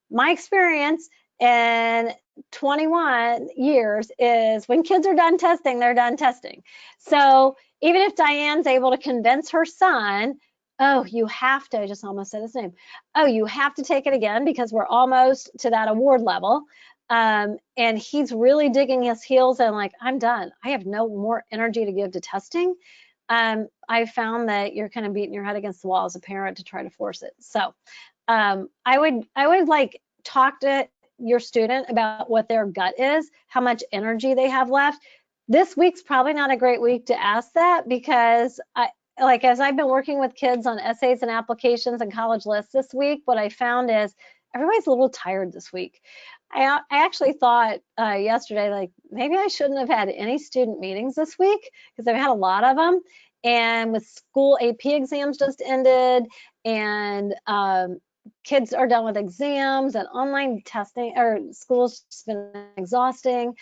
My experience in 21 years is when kids are done testing, they're done testing. So even if Diane's able to convince her son, oh, you have to, I just almost said his name. Oh, you have to take it again because we're almost to that award level. And he's really digging his heels and like, I'm done. I have no more energy to give to testing. I found that you're kind of beating your head against the wall as a parent to try to force it. So I would like talk to your student about what their gut is, how much energy they have left. This week's probably not a great week to ask that because as I've been working with kids on essays and applications and college lists this week, what I found is everybody's a little tired this week. I actually thought yesterday, like maybe I shouldn't have had any student meetings this week because I've had a lot of them. And with school AP exams just ended and kids are done with exams and online testing or school's just been exhausting.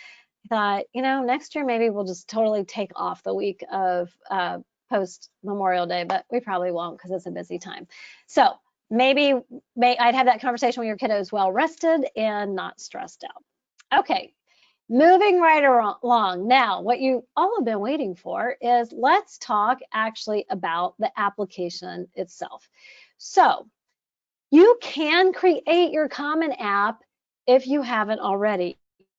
I thought, next year maybe we'll just totally take off the week of post Memorial Day, but we probably won't because it's a busy time. So maybe I'd have that conversation when your kiddo is well rested and not stressed out. Okay, moving right along. Now, what you all have been waiting for is let's talk actually about the application itself. So you can create your Common App if you haven't already.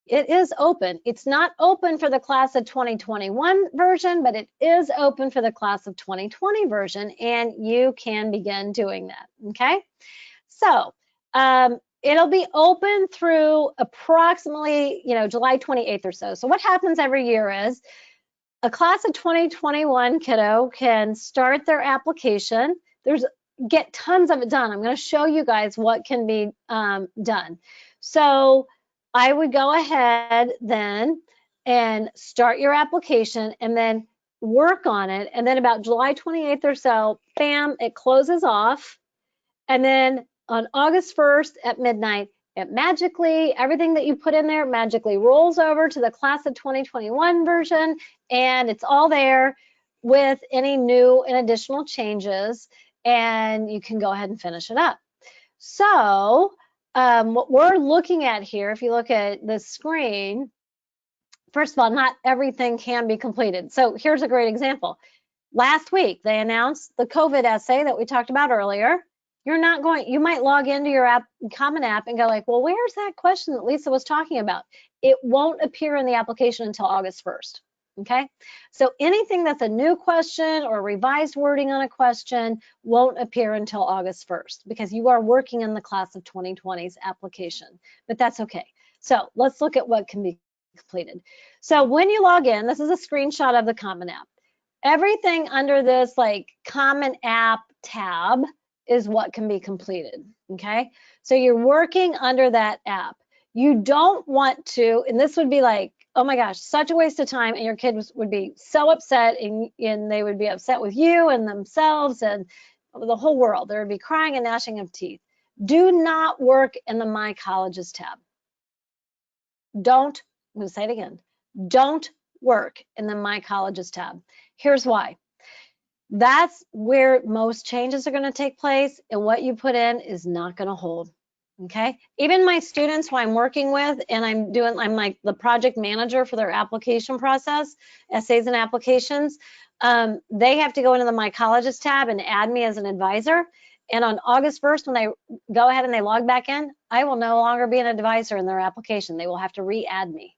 It is open. It's not open for the class of 2021 version, but it is open for the class of 2020 version, and you can begin doing that, okay? So it'll be open through approximately, July 28th or so. So what happens every year is a class of 2021 kiddo can start their application. Get tons of it done. I'm going to show you guys what can be done. So I would go ahead then and start your application and then work on it. And then about July 28th or so, bam, it closes off. And then on August 1st at midnight, everything that you put in there magically rolls over to the class of 2021 version, and it's all there with any new and additional changes, and you can go ahead and finish it up. So what we're looking at here, if you look at the screen, first of all, not everything can be completed. So here's a great example. Last week, they announced the COVID essay that we talked about earlier. You might log into your Common App and go like, well, where's that question that Lisa was talking about? It won't appear in the application until August 1st, okay? So anything that's a new question or revised wording on a question won't appear until August 1st because you are working in the class of 2020's application, but that's okay. So let's look at what can be completed. So when you log in, this is a screenshot of the Common App. Everything under this like Common App tab is what can be completed, okay? So you're working under that app. You don't want to, and this would be like, oh my gosh, such a waste of time, and your kid would be so upset, and they would be upset with you and themselves and the whole world. There would be crying and gnashing of teeth. Do not work in the My Colleges tab. I'm going to say it again. Don't work in the My Colleges tab. Here's why. That's where most changes are going to take place, and what you put in is not going to hold, okay? Even my students who I'm working with, and I'm like the project manager for their application process, essays and applications, they have to go into the My Colleges tab and add me as an advisor, and on August 1st, when they go ahead and they log back in, I will no longer be an advisor in their application. They will have to re-add me.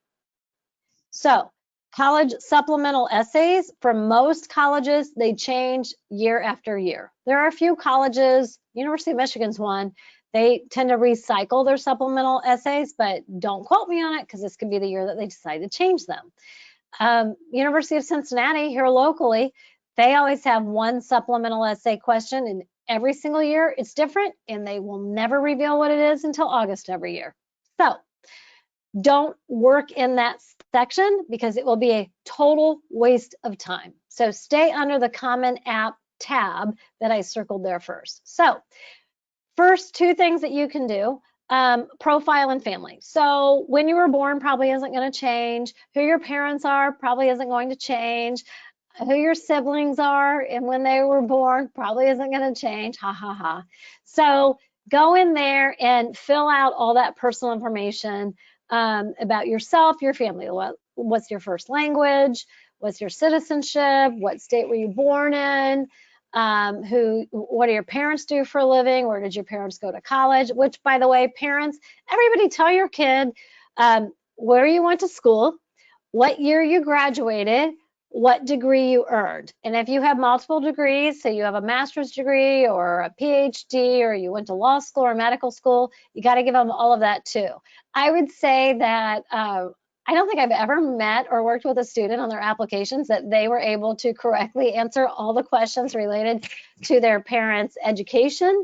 So, college supplemental essays, for most colleges, they change year after year. There are a few colleges, University of Michigan's one, they tend to recycle their supplemental essays, but don't quote me on it because this could be the year that they decide to change them. University of Cincinnati, here locally, they always have one supplemental essay question, and every single year it's different, and they will never reveal what it is until August every year. So, don't work in that section because it will be a total waste of time. So stay under the Common App tab that I circled there first. So first two things that you can do, profile and family. So when you were born probably isn't going to change. Who your parents are probably isn't going to change. who your siblings are and when they were born probably isn't going to change. Ha ha ha. So go in there and fill out all that personal information about yourself, your family. What's your first language? What's your citizenship? What state were you born in? What do your parents do for a living? Where did your parents go to college? Which, by the way, parents, everybody tell your kid where you went to school, what year you graduated, what degree you earned. And if you have multiple degrees, so you have a master's degree or a PhD, or you went to law school or medical school, you got to give them all of that too. I would say that I don't think I've ever met or worked with a student on their applications that they were able to correctly answer all the questions related to their parents' education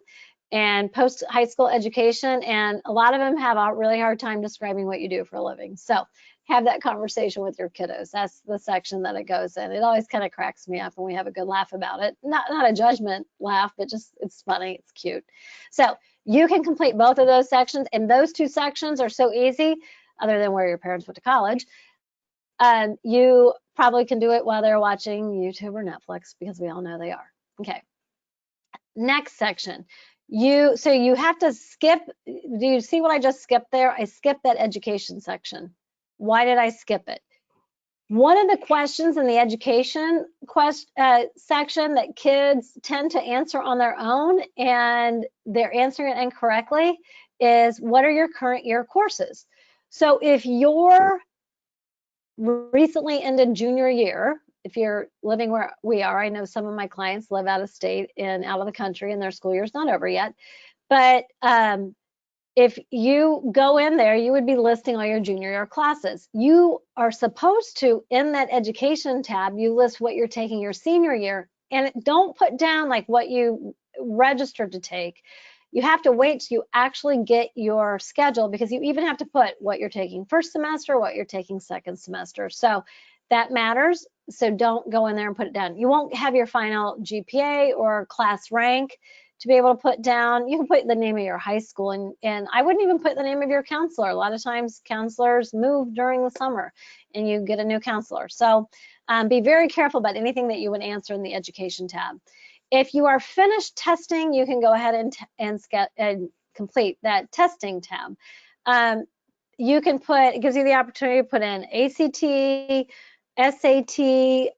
and post high school education. And a lot of them have a really hard time describing what you do for a living. So have that conversation with your kiddos. That's the section that it goes in. It always kind of cracks me up when we have a good laugh about it. Not a judgment laugh, but just it's funny, it's cute. So you can complete both of those sections, and those two sections are so easy, other than where your parents went to college. You probably can do it while they're watching YouTube or Netflix, because we all know they are. Okay. Next section. You have to skip. Do you see what I just skipped there? I skipped that education section. Why did I skip it? One of the questions in the education section that kids tend to answer on their own, and they're answering it incorrectly, is what are your current year courses? So if you're recently ended junior year, if you're living where we are, I know some of my clients live out of state and out of the country and their school year's not over yet, but if you go in there, you would be listing all your junior year classes. You are supposed to, in that education tab, you list what you're taking your senior year, and don't put down like what you registered to take. You have to wait till you actually get your schedule, because you even have to put what you're taking first semester, what you're taking second semester. So that matters. So don't go in there and put it down. You won't have your final GPA or class rank to be able to put down. You can put the name of your high school, and I wouldn't even put the name of your counselor. A lot of times counselors move during the summer and you get a new counselor. So be very careful about anything that you would answer in the education tab. If you are finished testing, you can go ahead and complete that testing tab. You can put, it gives you the opportunity to put in ACT, SAT,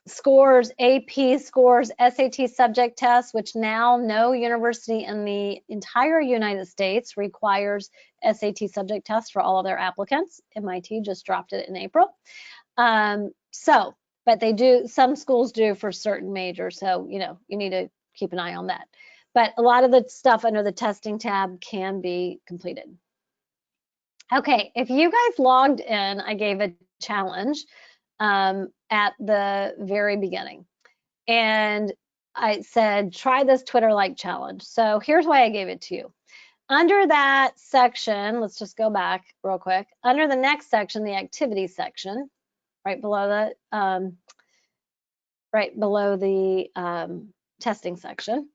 scores, AP scores, SAT subject tests, which now no university in the entire United States requires SAT subject tests for all of their applicants. MIT just dropped it in April. But they do, some schools do for certain majors, so you need to keep an eye on that. But a lot of the stuff under the testing tab can be completed. Okay, if you guys logged in, I gave a challenge at the very beginning. And I said, try this Twitter-like challenge. So here's why I gave it to you. Under that section, let's just go back real quick. Under the next section, the activity section, right below the testing section,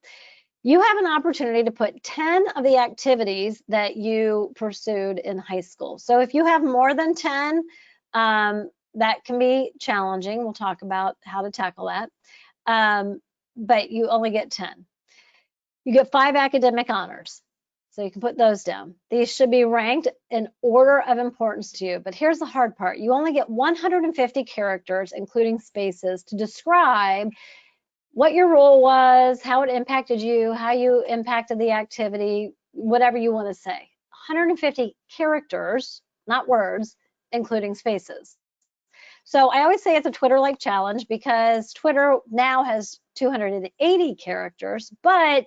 you have an opportunity to put 10 of the activities that you pursued in high school. So if you have more than 10, that can be challenging. We'll talk about how to tackle that. But you only get 10. You get 5 academic honors. So you can put those down. These should be ranked in order of importance to you. But here's the hard part. You only get 150 characters, including spaces, to describe what your role was, how it impacted you, how you impacted the activity, whatever you want to say. 150 characters, not words, including spaces. So I always say it's a Twitter-like challenge, because Twitter now has 280 characters, but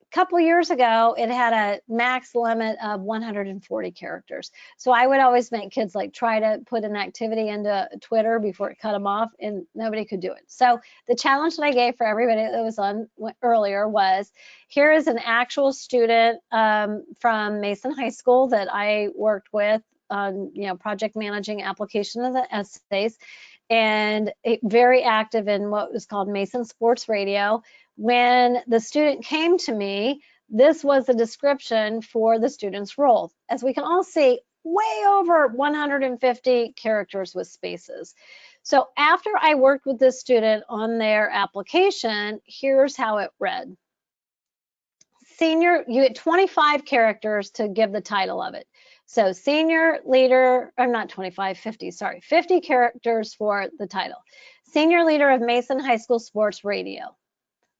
a couple years ago, it had a max limit of 140 characters. So I would always make kids try to put an activity into Twitter before it cut them off, and nobody could do it. So the challenge that I gave for everybody that was on earlier was, here is an actual student from Mason High School that I worked with on project managing application of the essays, and very active in what was called Mason Sports Radio. When the student came to me, this was the description for the student's role. As we can all see, way over 150 characters with spaces. So after I worked with this student on their application, here's how it read. Senior, you get 25 characters to give the title of it. So senior leader, or not 25, 50, sorry, 50 characters for the title. Senior leader of Mason High School Sports Radio.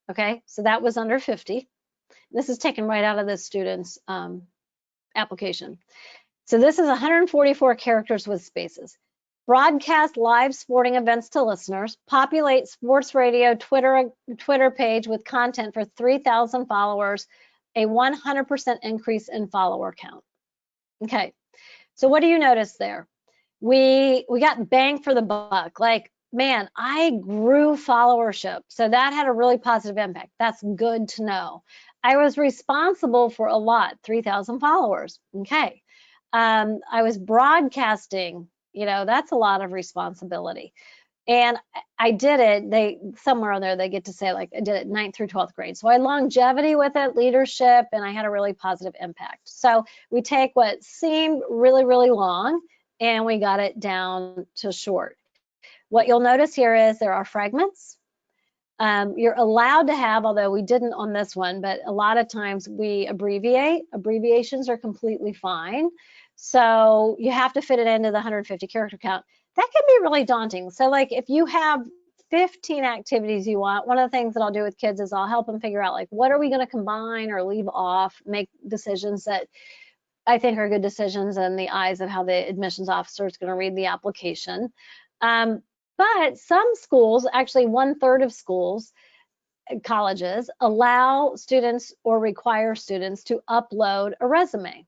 Okay, so that was under 50. This is taken right out of the student's application. So this is 144 characters with spaces. Broadcast live sporting events to listeners. Populate sports radio Twitter page with content for 3,000 followers. A 100% increase in follower count. Okay, so what do you notice there? We got bang for the buck. Like, man, I grew followership. So that had a really positive impact. That's good to know. I was responsible for a lot, 3,000 followers. Okay. I was broadcasting, you know, that's a lot of responsibility. And I did it, somewhere on there, they get to say, like, I did it 9th through 12th grade. So I had longevity with it, leadership, and I had a really positive impact. So we take what seemed really, really long, and we got it down to short. What you'll notice here is there are fragments. You're allowed to have, although we didn't on this one, but a lot of times we abbreviate. Abbreviations are completely fine. So you have to fit it into the 150 character count. That can be really daunting. So like if you have 15 activities you want, one of the things that I'll do with kids is I'll help them figure out, like, what are we going to combine or leave off, make decisions that I think are good decisions in the eyes of how the admissions officer is going to read the application. But some schools, actually 1/3 of schools, colleges, allow students or require students to upload a resume.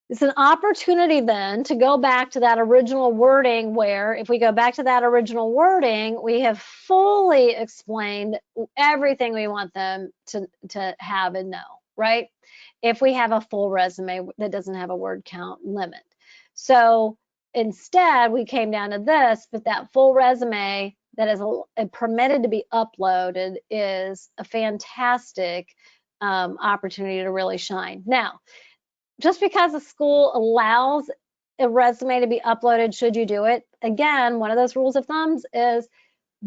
It's an opportunity then to go back to that original wording where if we go back to that original wording, we have fully explained everything we want them to have and know, right? If we have a full resume that doesn't have a word count limit. So instead, we came down to this, but that full resume that is permitted to be uploaded is a fantastic opportunity to really shine. Now, just because a school allows a resume to be uploaded, should you do it? Again, one of those rules of thumbs is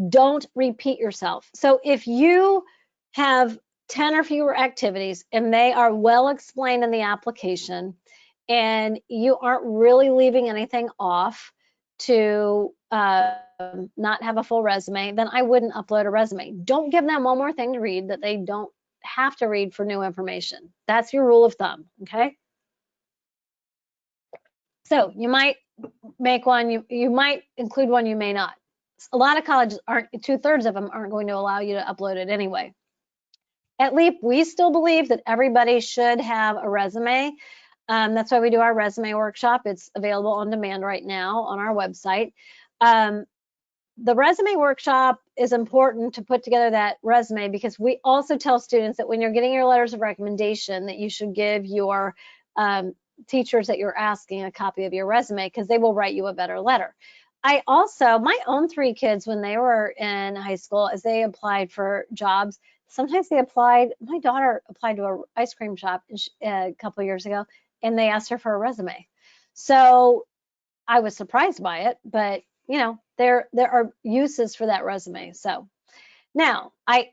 don't repeat yourself. So if you have 10 or fewer activities and they are well explained in the application and you aren't really leaving anything off to not have a full resume, then I wouldn't upload a resume. Don't give them one more thing to read that they don't have to read for new information. That's your rule of thumb, okay? So you might make one, you might include one, you may not. A lot of colleges aren't, 2/3 of them aren't going to allow you to upload it anyway. At LEAP, we still believe that everybody should have a resume. That's why we do our resume workshop. It's available on demand right now on our website. The resume workshop is important to put together that resume because we also tell students that when you're getting your letters of recommendation that you should give your teachers that you're asking a copy of your resume because they will write you a better letter. I also, my own 3 kids, when they were in high school, as they applied for jobs, sometimes they applied, my daughter applied to an ice cream shop a couple years ago, and they asked her for a resume. So I was surprised by it, but you know, there are uses for that resume. So now I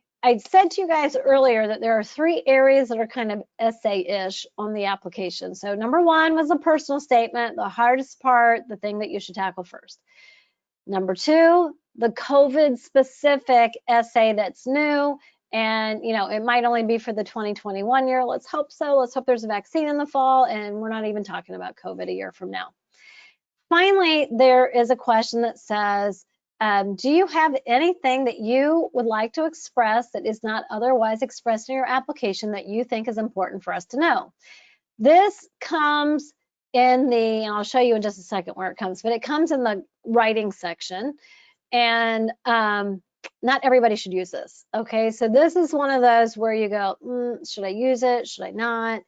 said to you guys earlier that there are 3 areas that are kind of essay-ish on the application. So number 1 was a personal statement, the hardest part, the thing that you should tackle first. Number 2, the COVID-specific essay that's new, and you know, it might only be for the 2021 year. Let's hope so. Let's hope there's a vaccine in the fall, and we're not even talking about COVID a year from now. Finally, there is a question that says, do you have anything that you would like to express that is not otherwise expressed in your application that you think is important for us to know? This comes in the, and I'll show you in just a second where it comes, but it comes in the writing section, and not everybody should use this, okay? So this is one of those where you go, should I use it? Should I not?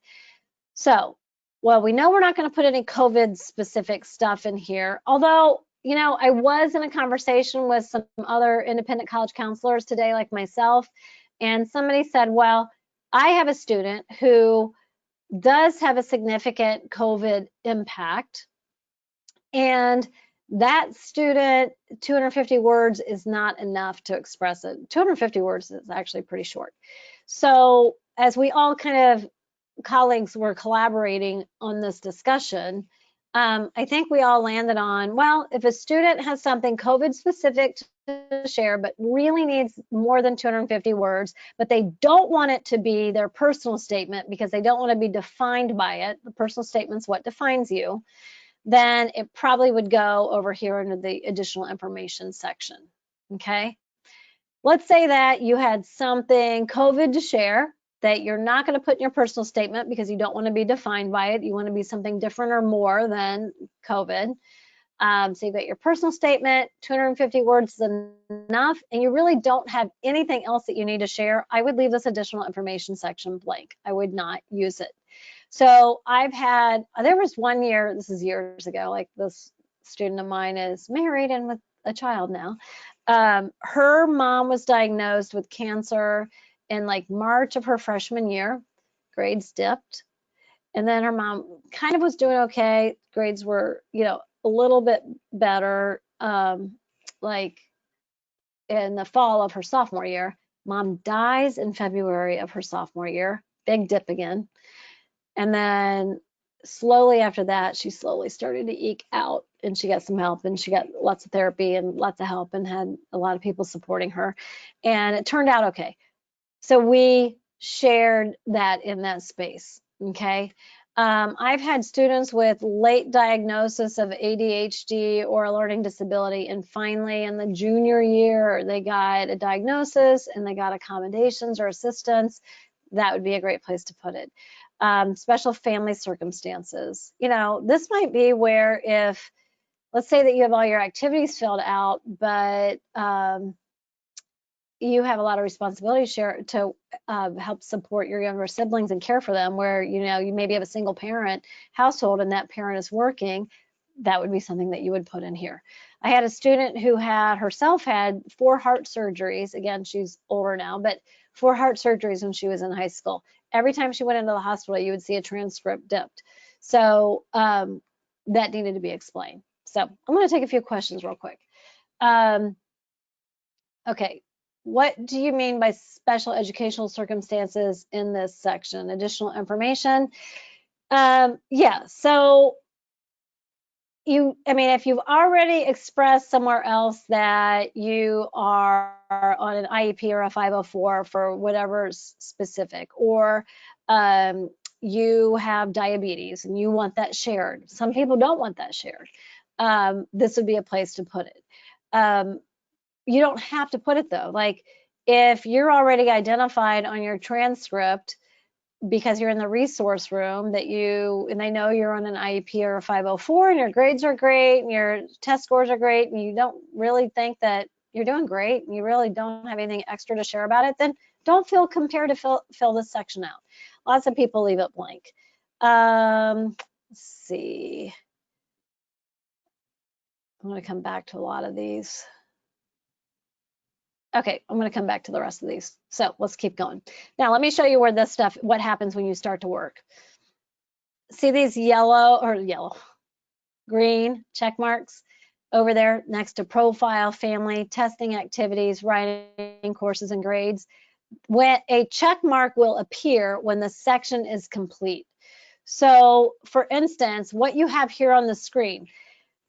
So, well, we know we're not going to put any COVID specific stuff in here, although, you know, I was in a conversation with some other independent college counselors today, like myself, and somebody said, well, I have a student who does have a significant COVID impact, and that student, 250 words is not enough to express it. 250 words is actually pretty short. So as we all kind of colleagues were collaborating on this discussion, I think we all landed on, well, if a student has something COVID specific to share, but really needs more than 250 words, but they don't want it to be their personal statement because they don't want to be defined by it. The personal statement's what defines you. Then it probably would go over here under the additional information section. Okay. Let's say that you had something COVID to share that you're not going to put in your personal statement because you don't want to be defined by it. You want to be something different or more than COVID. So you've got your personal statement, 250 words is enough, and you really don't have anything else that you need to share. I would leave this additional information section blank. I would not use it. So there was one year, this is years ago, like this student of mine is married and with a child now. Her mom was diagnosed with cancer in like March of her freshman year. Grades dipped. And then her mom kind of was doing okay. Grades were, a little bit better, like in the fall of her sophomore year. Mom dies in February of her sophomore year. Big dip again. And then slowly after that, she slowly started to eke out, and she got some help, and she got lots of therapy and lots of help and had a lot of people supporting her. And it turned out okay. So we shared that in that space. Okay. I've had students with late diagnosis of ADHD or a learning disability, and finally in the junior year, they got a diagnosis and they got accommodations or assistance. That would be a great place to put it. Special family circumstances. This might be where if, let's say that you have all your activities filled out, but you have a lot of responsibility to help support your younger siblings and care for them, where you maybe have a single parent household and that parent is working. That would be something that you would put in here. I had a student who had 4 heart surgeries. Again, she's older now, but 4 heart surgeries when she was in high school. Every time she went into the hospital, you would see a transcript dipped. So that needed to be explained. So I'm going to take a few questions real quick. Okay, what do you mean by special educational circumstances in this section? Additional information? Yeah, so if you've already expressed somewhere else that you are on an IEP or a 504 for whatever's specific, or you have diabetes and you want that shared. Some people don't want that shared. This would be a place to put it. You don't have to put it though. Like if you're already identified on your transcript because you're in the resource room and they know you're on an IEP or a 504 and your grades are great and your test scores are great and you don't really think that you're doing great and you really don't have anything extra to share about it, then don't feel compelled to fill this section out. Lots of people leave it blank. Let's see. I'm going to come back to a lot of these. Okay, I'm going to come back to the rest of these. So let's keep going. Now, let me show you where this stuff, what happens when you start to work. See these green check marks over there next to profile, family, testing activities, writing, courses, and grades? When a check mark will appear when the section is complete. So for instance, what you have here on the screen,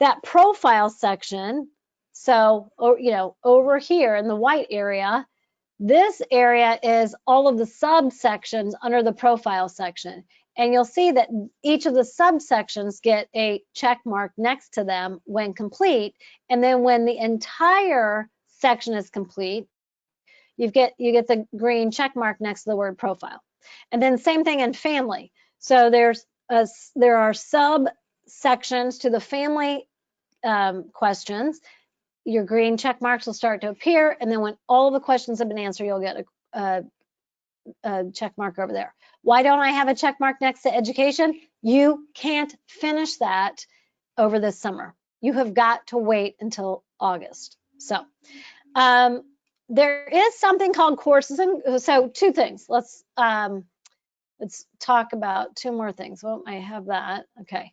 that profile section, so, over here in the white area, this area is all of the subsections under the profile section. And you'll see that each of the subsections get a check mark next to them when complete. And then when the entire section is complete, you get the green check mark next to the word profile. And then same thing in family. So there are subsections to the family questions. Your green check marks will start to appear, and then when all the questions have been answered, you'll get a check mark over there. Why don't I have a check mark next to education? You can't finish that over this summer. You have got to wait until August. So there is something called courses, and so 2 things. Let's talk about 2 more things. Well, I have that. Okay.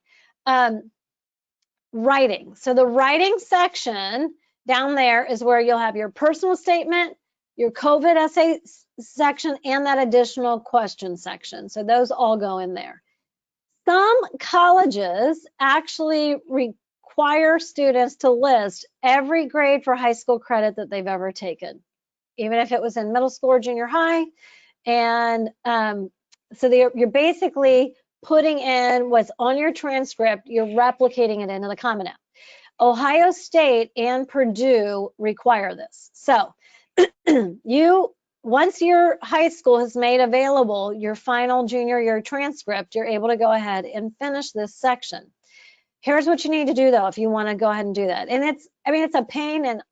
Writing. So the writing section down there is where you'll have your personal statement, your COVID essay section, and that additional question section. So those all go in there. Some colleges actually require students to list every grade for high school credit that they've ever taken, even if it was in middle school or junior high. And so you're basically putting in what's on your transcript, you're replicating it into the Common App. Ohio State and Purdue require this. So once your high school has made available your final junior year transcript, you're able to go ahead and finish this section. Here's what you need to do though, if you want to go ahead and do that. And it's a pain, and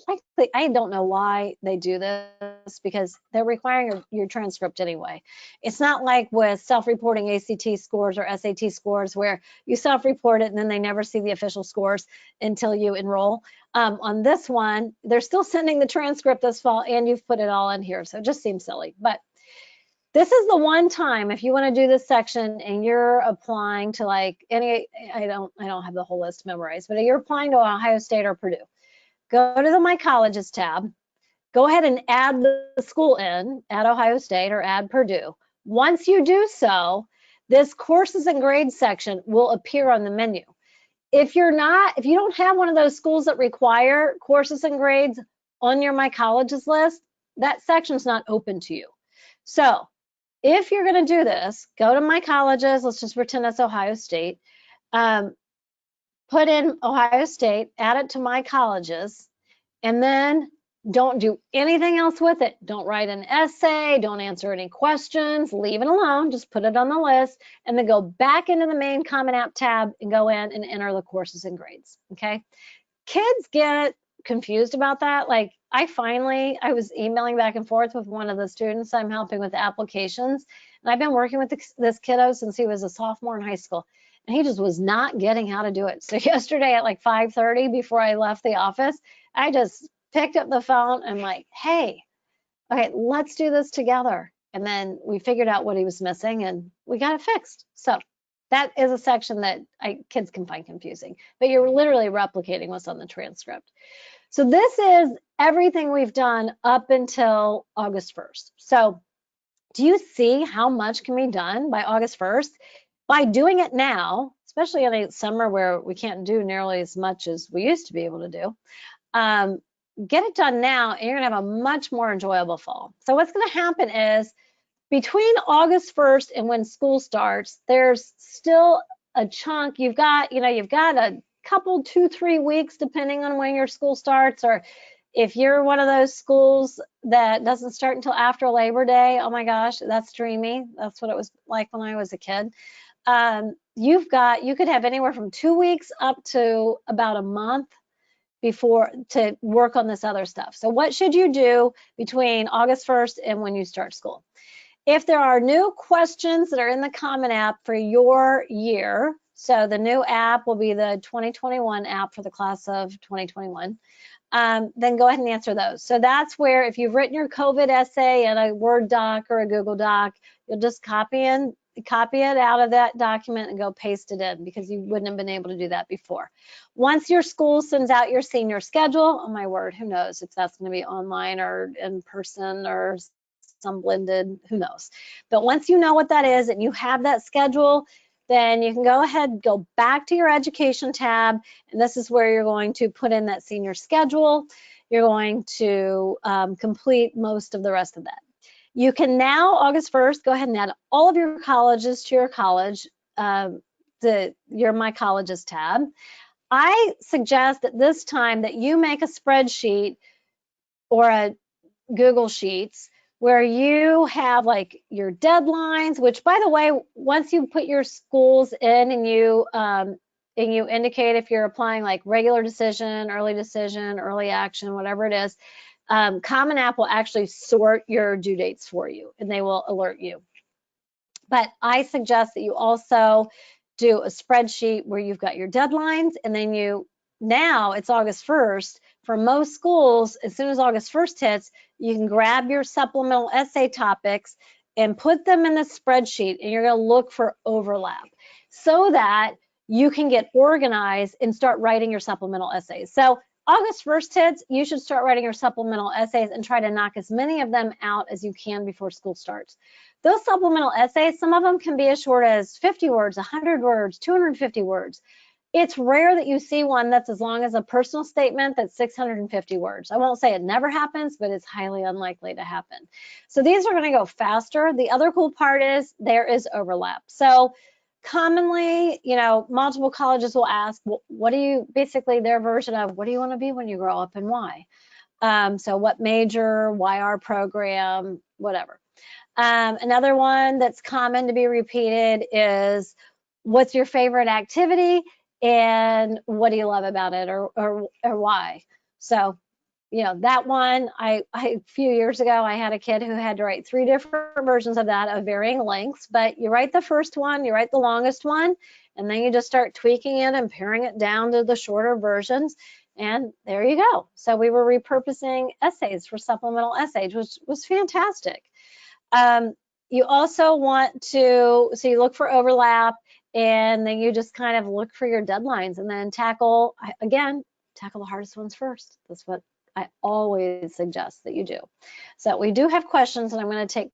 frankly, I don't know why they do this, because they're requiring your transcript anyway. It's not like with self-reporting ACT scores or SAT scores where you self-report it and then they never see the official scores until you enroll. On this one, they're still sending the transcript this fall and you've put it all in here. So it just seems silly. But this is the one time if you want to do this section and you're applying to like any, I don't have the whole list memorized, but you're applying to Ohio State or Purdue. Go to the My Colleges tab, go ahead and add the school in, add Ohio State or add Purdue. Once you do so, this courses and grades section will appear on the menu. If you don't have one of those schools that require courses and grades on your My Colleges list, that section is not open to you. So if you're going to do this, go to My Colleges, let's just pretend that's Ohio State. Put in Ohio State, add it to My Colleges, and then don't do anything else with it. Don't write an essay, don't answer any questions, leave it alone, just put it on the list, and then go back into the main Common App tab and go in and enter the courses and grades, okay? Kids get confused about that. Like I was emailing back and forth with one of the students I'm helping with applications, and I've been working with this kiddo since he was a sophomore in high school. And he just was not getting how to do it. So yesterday at like 5:30 before I left the office, I just picked up the phone and like, hey, okay, let's do this together. And then we figured out what he was missing and we got it fixed. So that is a section that kids can find confusing, but you're literally replicating what's on the transcript. So this is everything we've done up until August 1st. So do you see how much can be done by August 1st? By doing it now, especially in a summer where we can't do nearly as much as we used to be able to do, get it done now and you're gonna have a much more enjoyable fall. So what's gonna happen is between August 1st and when school starts, there's still a chunk. You've got a couple, 2-3 weeks, depending on when your school starts, or if you're one of those schools that doesn't start until after Labor Day, oh my gosh, that's dreamy. That's what it was like when I was a kid. You could have anywhere from 2 weeks up to about a month before to work on this other stuff. So what should you do between August 1st and when you start school? If there are new questions that are in the Common App for your year, so the new app will be the 2021 app for the class of 2021, then go ahead and answer those. So that's where if you've written your COVID essay in a Word doc or a Google Doc, you'll just copy it out of that document and go paste it in, because you wouldn't have been able to do that before. Once your school sends out your senior schedule, oh my word, who knows if that's going to be online or in person or some blended, who knows. But once you know what that is and you have that schedule, then you can go ahead, go back to your education tab, and this is where you're going to put in that senior schedule. You're going to complete most of the rest of that. You can now, August 1st, go ahead and add all of your colleges to your college, your My Colleges tab. I suggest at this time that you make a spreadsheet or a Google Sheets where you have like your deadlines, which by the way, once you put your schools in and you indicate if you're applying like regular decision, early action, whatever it is, Common App will actually sort your due dates for you and they will alert you. But I suggest that you also do a spreadsheet where you've got your deadlines, and then now it's August 1st. For most schools, as soon as August 1st hits, you can grab your supplemental essay topics and put them in the spreadsheet, and you're going to look for overlap so that you can get organized and start writing your supplemental essays. So August 1st hits, you should start writing your supplemental essays and try to knock as many of them out as you can before school starts. Those supplemental essays, some of them can be as short as 50 words, 100 words, 250 words. It's rare that you see one that's as long as a personal statement that's 650 words. I won't say it never happens, but it's highly unlikely to happen. So these are going to go faster. The other cool part is there is overlap. So commonly, you know, multiple colleges will ask, what do you, basically their version of, what do you want to be when you grow up and why? So what major, why our program, whatever. Another one that's common to be repeated is, what's your favorite activity and what do you love about it, or why? So, you know, that one, a few years ago, I had a kid who had to write 3 different versions of that of varying lengths, but you write the first one, you write the longest one, and then you just start tweaking it and paring it down to the shorter versions, and there you go. So we were repurposing essays for supplemental essays, which was fantastic. You also want to, so you look for overlap, and then you just kind of look for your deadlines, and then tackle the hardest ones first. That's what I always suggest that you do. So we do have questions, and I'm going to take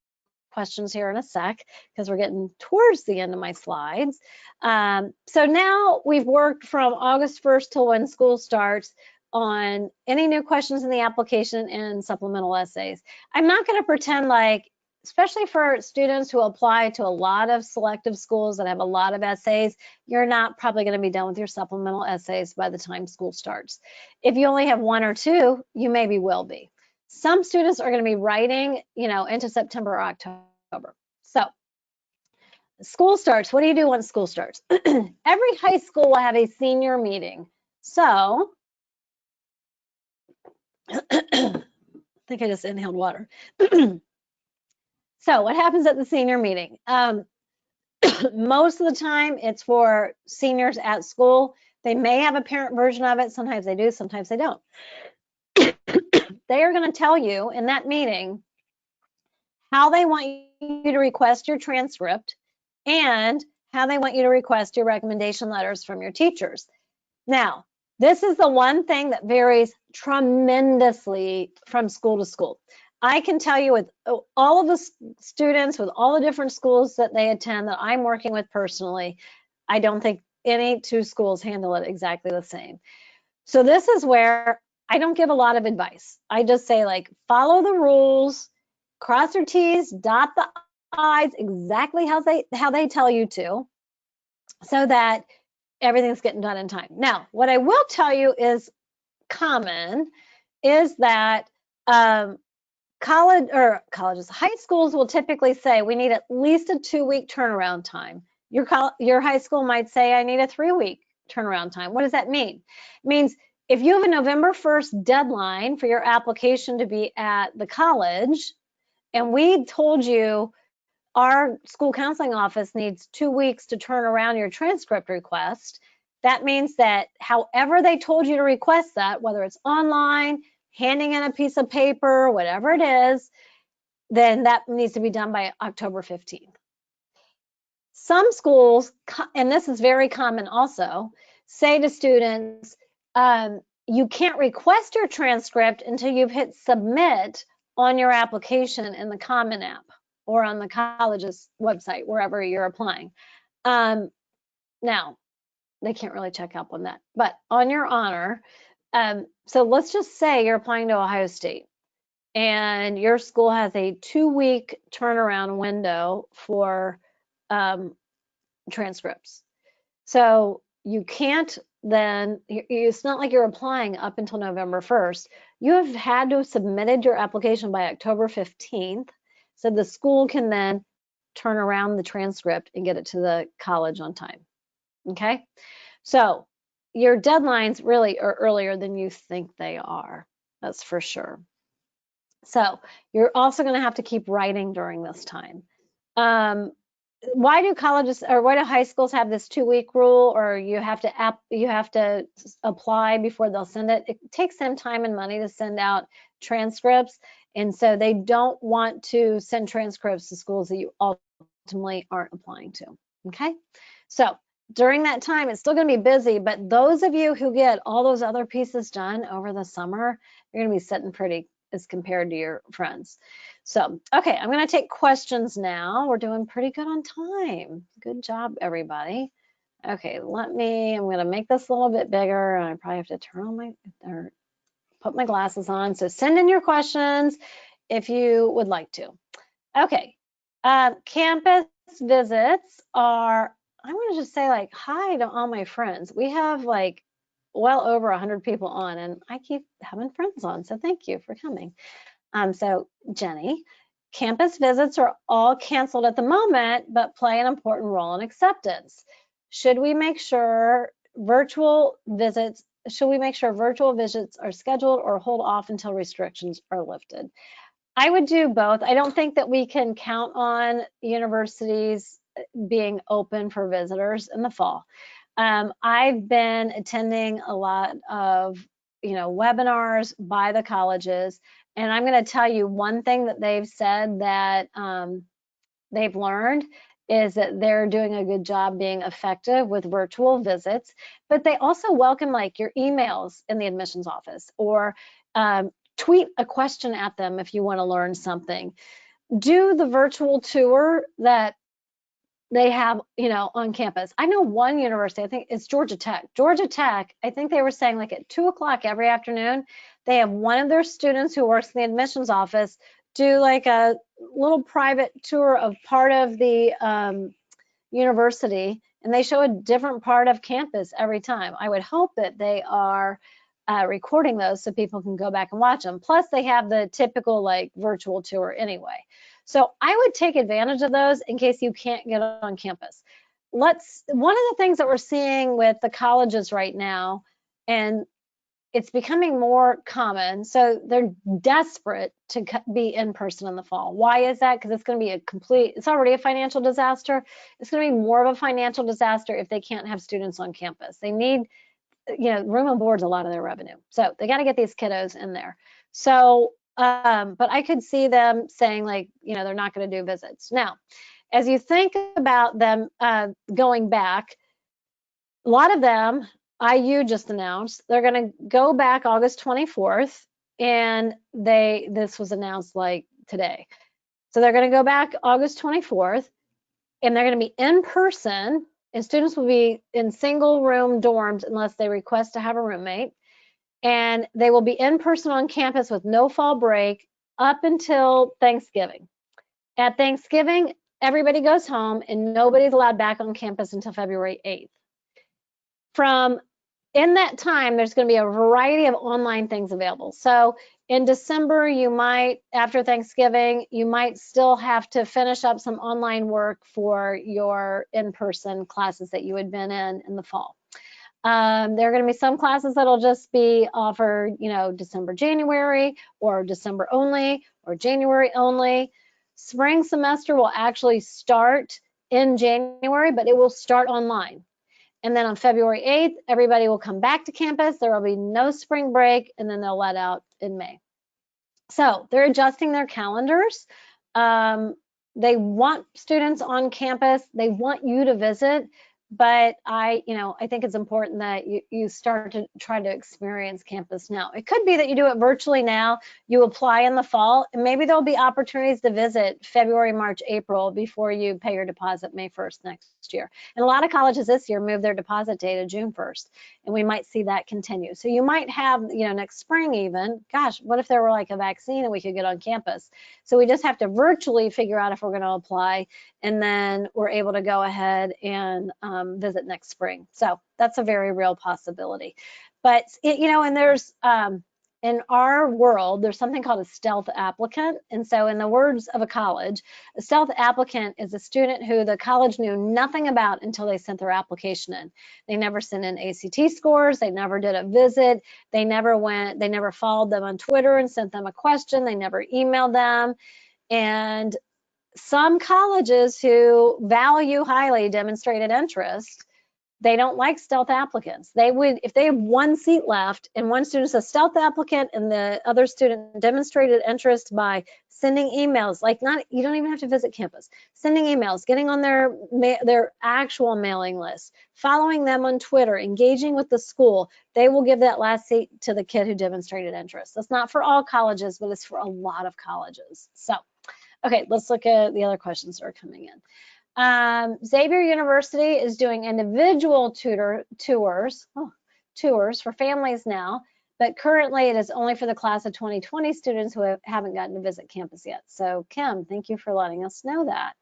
questions here in a sec because we're getting towards the end of my slides. So now we've worked from August 1st till when school starts on any new questions in the application and supplemental essays. I'm not going to pretend like, especially for students who apply to a lot of selective schools that have a lot of essays, you're not probably going to be done with your supplemental essays by the time school starts. If you only have 1 or 2, you maybe will be. Some students are going to be writing, you know, into September or October. So school starts. What do you do when school starts? Every high school will have a senior meeting. So I think I just inhaled water. So what happens at the senior meeting? Most of the time it's for seniors at school. They may have a parent version of it. Sometimes they do, sometimes they don't. They are going to tell you in that meeting how they want you to request your transcript and how they want you to request your recommendation letters from your teachers. Now, this is the one thing that varies tremendously from school to school. I can tell you with all of the students, with all the different schools that they attend that I'm working with personally, I don't think any 2 schools handle it exactly the same. So this is where I don't give a lot of advice. I just say, like, follow the rules, cross your T's, dot the I's exactly how they tell you to, so that everything's getting done in time. Now, what I will tell you is common is that colleges, high schools will typically say we need at least a 2-week turnaround time. Your high school might say I need a 3-week turnaround time. What does that mean? It means if you have a November 1st deadline for your application to be at the college, and we told you our school counseling office needs 2 weeks to turn around your transcript request, that means that however they told you to request that, whether it's online, handing in a piece of paper, whatever it is, then that needs to be done by October 15th. Some schools, and this is very common also, say to students, you can't request your transcript until you've hit submit on your application in the Common App or on the college's website, wherever you're applying. Now, they can't really check up on that, but on your honor, so let's just say you're applying to Ohio State and your school has a 2-week turnaround window for transcripts. So you can't then, it's not like you're applying up until November 1st. You have had to have submitted your application by October 15th, so the school can then turn around the transcript and get it to the college on time. Okay? So your deadlines really are earlier than you think they are. That's for sure. So you're also going to have to keep writing during this time. Why do colleges or why do high schools have this 2-week rule, or you have to apply before they'll send it? It takes them time and money to send out transcripts, and so they don't want to send transcripts to schools that you ultimately aren't applying to. Okay, so during that time, it's still going to be busy, but those of you who get all those other pieces done over the summer, you're going to be sitting pretty as compared to your friends. So, okay, I'm going to take questions now. We're doing pretty good on time. Good job, everybody. Okay, I'm going to make this a little bit bigger, and I probably have to turn on or put my glasses on. So send in your questions if you would like to. Okay, campus visits are, I want to just say like hi to all my friends. We have like well over 100 people on, and I keep having friends on, so thank you for coming. So Jenny, campus visits are all canceled at the moment, but play an important role in acceptance. Should we make sure virtual visits are scheduled or hold off until restrictions are lifted? I would do both. I don't think that we can count on universities being open for visitors in the fall. I've been attending a lot of, webinars by the colleges, and I'm going to tell you one thing that they've said that they've learned is that they're doing a good job being effective with virtual visits, but they also welcome like your emails in the admissions office, or tweet a question at them if you want to learn something. Do the virtual tour that they have, on campus. I know one university, I think it's Georgia Tech. Georgia Tech, I think they were saying like at 2 o'clock every afternoon, they have one of their students who works in the admissions office do like a little private tour of part of the university, and they show a different part of campus every time. I would hope that they are recording those so people can go back and watch them. Plus, they have the typical like virtual tour anyway. So I would take advantage of those in case you can't get on campus. One of the things that we're seeing with the colleges right now, and it's becoming more common, so they're desperate to be in person in the fall. Why is that? Because it's going to be it's already a financial disaster. It's going to be more of a financial disaster if they can't have students on campus. They need, room and board's a lot of their revenue. So they got to get these kiddos in there. So, but I could see them saying like, they're not going to do visits. Now, as you think about them going back, a lot of them, IU just announced they're going to go back August 24th, and this was announced like today. So they're going to go back August 24th, and they're going to be in person, and students will be in single room dorms unless they request to have a roommate. And they will be in person on campus with no fall break up until Thanksgiving. At Thanksgiving, everybody goes home and nobody's allowed back on campus until February 8th. In that time, there's going to be a variety of online things available. So in December, after Thanksgiving, you might still have to finish up some online work for your in-person classes that you had been in the fall. There are going to be some classes that'll just be offered, December, January, or December only, or January only. Spring semester will actually start in January, but it will start online. And then on February 8th, everybody will come back to campus. There will be no spring break, and then they'll let out in May. So they're adjusting their calendars. They want students on campus. They want you to visit. But I think it's important that you start to try to experience campus now. It could be that you do it virtually now, you apply in the fall, and maybe there'll be opportunities to visit February, March, April before you pay your deposit May 1st next year. And a lot of colleges this year moved their deposit date to June 1st, and we might see that continue. So you might have, next spring even, gosh, what if there were like a vaccine and we could get on campus? So we just have to virtually figure out if we're going to apply, and then we're able to go ahead and visit next spring. So that's a very real possibility. But and there's in our world, there's something called a stealth applicant. And so in the words of a college, a stealth applicant is a student who the college knew nothing about until they sent their application in. They never sent in ACT scores. They never did a visit. They never followed them on Twitter and sent them a question. They never emailed them. And some colleges who value highly demonstrated interest They don't like stealth applicants. They would, if they have one seat left and one student says stealth applicant and the other student demonstrated interest by sending emails, like not, you don't even have to visit campus, sending emails, getting on their actual mailing list, following them on Twitter, engaging with the school, they will give that last seat to the kid who demonstrated interest. That's not for all colleges, but it's for a lot of colleges. So, okay, let's look at the other questions that are coming in. Xavier University is doing individual tours for families now, but currently it is only for the class of 2020 students who haven't gotten to visit campus yet. So Kim, thank you for letting us know that.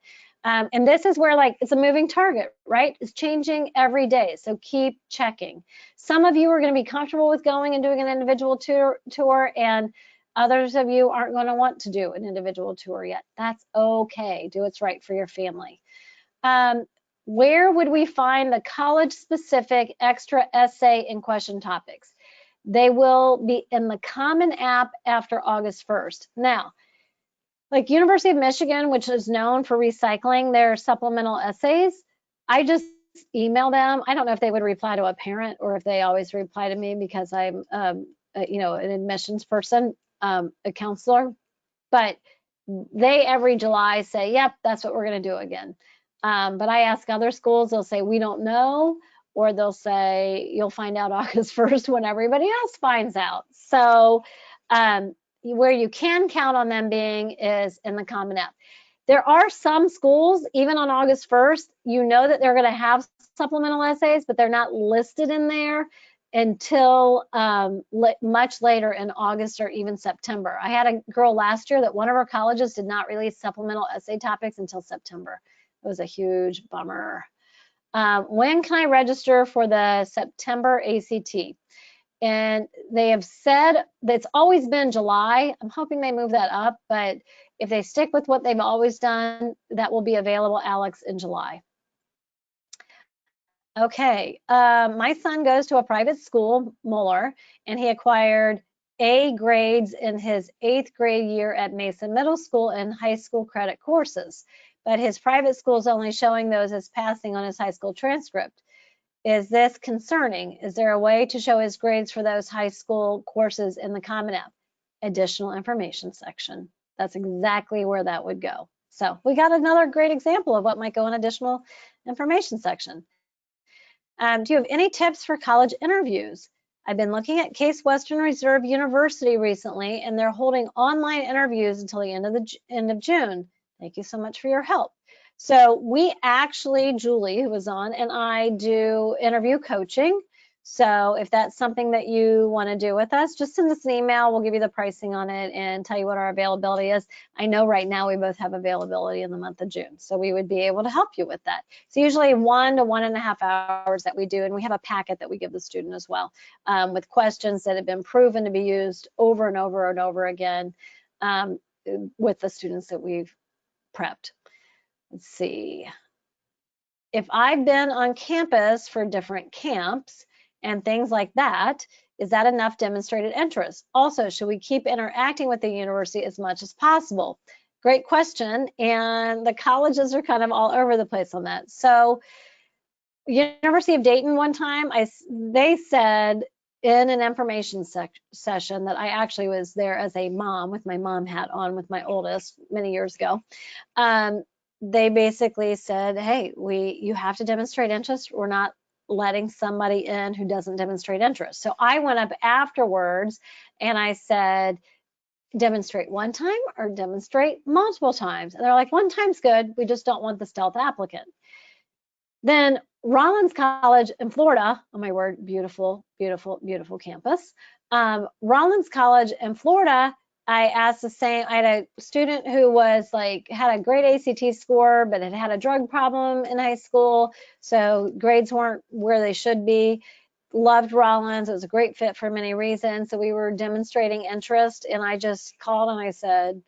And this is where, like, it's a moving target, right? It's changing every day, so keep checking. Some of you are going to be comfortable with going and doing an individual tour, and others of you aren't going to want to do an individual tour yet. That's okay. Do what's right for your family. Where would we find the college-specific extra essay and question topics? They will be in the Common App after August 1st. Now, like University of Michigan, which is known for recycling their supplemental essays, I just email them. I don't know if they would reply to a parent or if they always reply to me because I'm, you know, an admissions person, a counselor, but they every July say, yep, that's what we're going to do again. But I ask other schools, they'll say, we don't know, or they'll say, you'll find out August 1st when everybody else finds out. So where you can count on them being is in the Common App. There are some schools, even on August 1st, you know that they're going to have supplemental essays, but they're not listed in there until much later in August or even September. I had a girl last year that one of her colleges did not release supplemental essay topics until September. It was a huge bummer. When can I register for the September ACT? And they have said that it's always been July. I'm hoping they move that up, but if they stick with what they've always done, that will be available, Alex, in July. Okay, my son goes to a private school, Muller, and he acquired A grades in his 8th grade year at Mason Middle School in high school credit courses, but his private school is only showing those as passing on his high school transcript. Is this concerning? Is there a way to show his grades for those high school courses in the Common App? Additional information section. That's exactly where that would go. So we got another great example of what might go in additional information section. Do you have any tips for college interviews? I've been looking at Case Western Reserve University recently, and they're holding online interviews until the end of June. Thank you so much for your help. So we actually, Julie, who was on, and I do interview coaching. So if that's something that you want to do with us, just send us an email. We'll give you the pricing on it and tell you what our availability is. I know right now we both have availability in the month of June, so we would be able to help you with that. It's usually 1 to 1.5 hours that we do, and we have a packet that we give the student as well with questions that have been proven to be used over and over and over again with the students that we've prepped. Let's see. If I've been on campus for different camps and things like that, is that enough demonstrated interest? Also, should we keep interacting with the university as much as possible? Great question, and the colleges are kind of all over the place on that. So University of Dayton one time, they said in an information session that I actually was there as a mom with my mom hat on with my oldest many years ago. They basically said, hey, you have to demonstrate interest. We're not letting somebody in who doesn't demonstrate interest. So I went up afterwards and I said, demonstrate one time or demonstrate multiple times? And they're like, one time's good. We just don't want the stealth applicant. Then Rollins College in Florida, oh my word, beautiful, beautiful, beautiful campus. Rollins College in Florida, I asked the same, I had a student who was like, had a great ACT score, but had a drug problem in high school. So grades weren't where they should be. Loved Rollins. It was a great fit for many reasons. So we were demonstrating interest, and I just called and I said,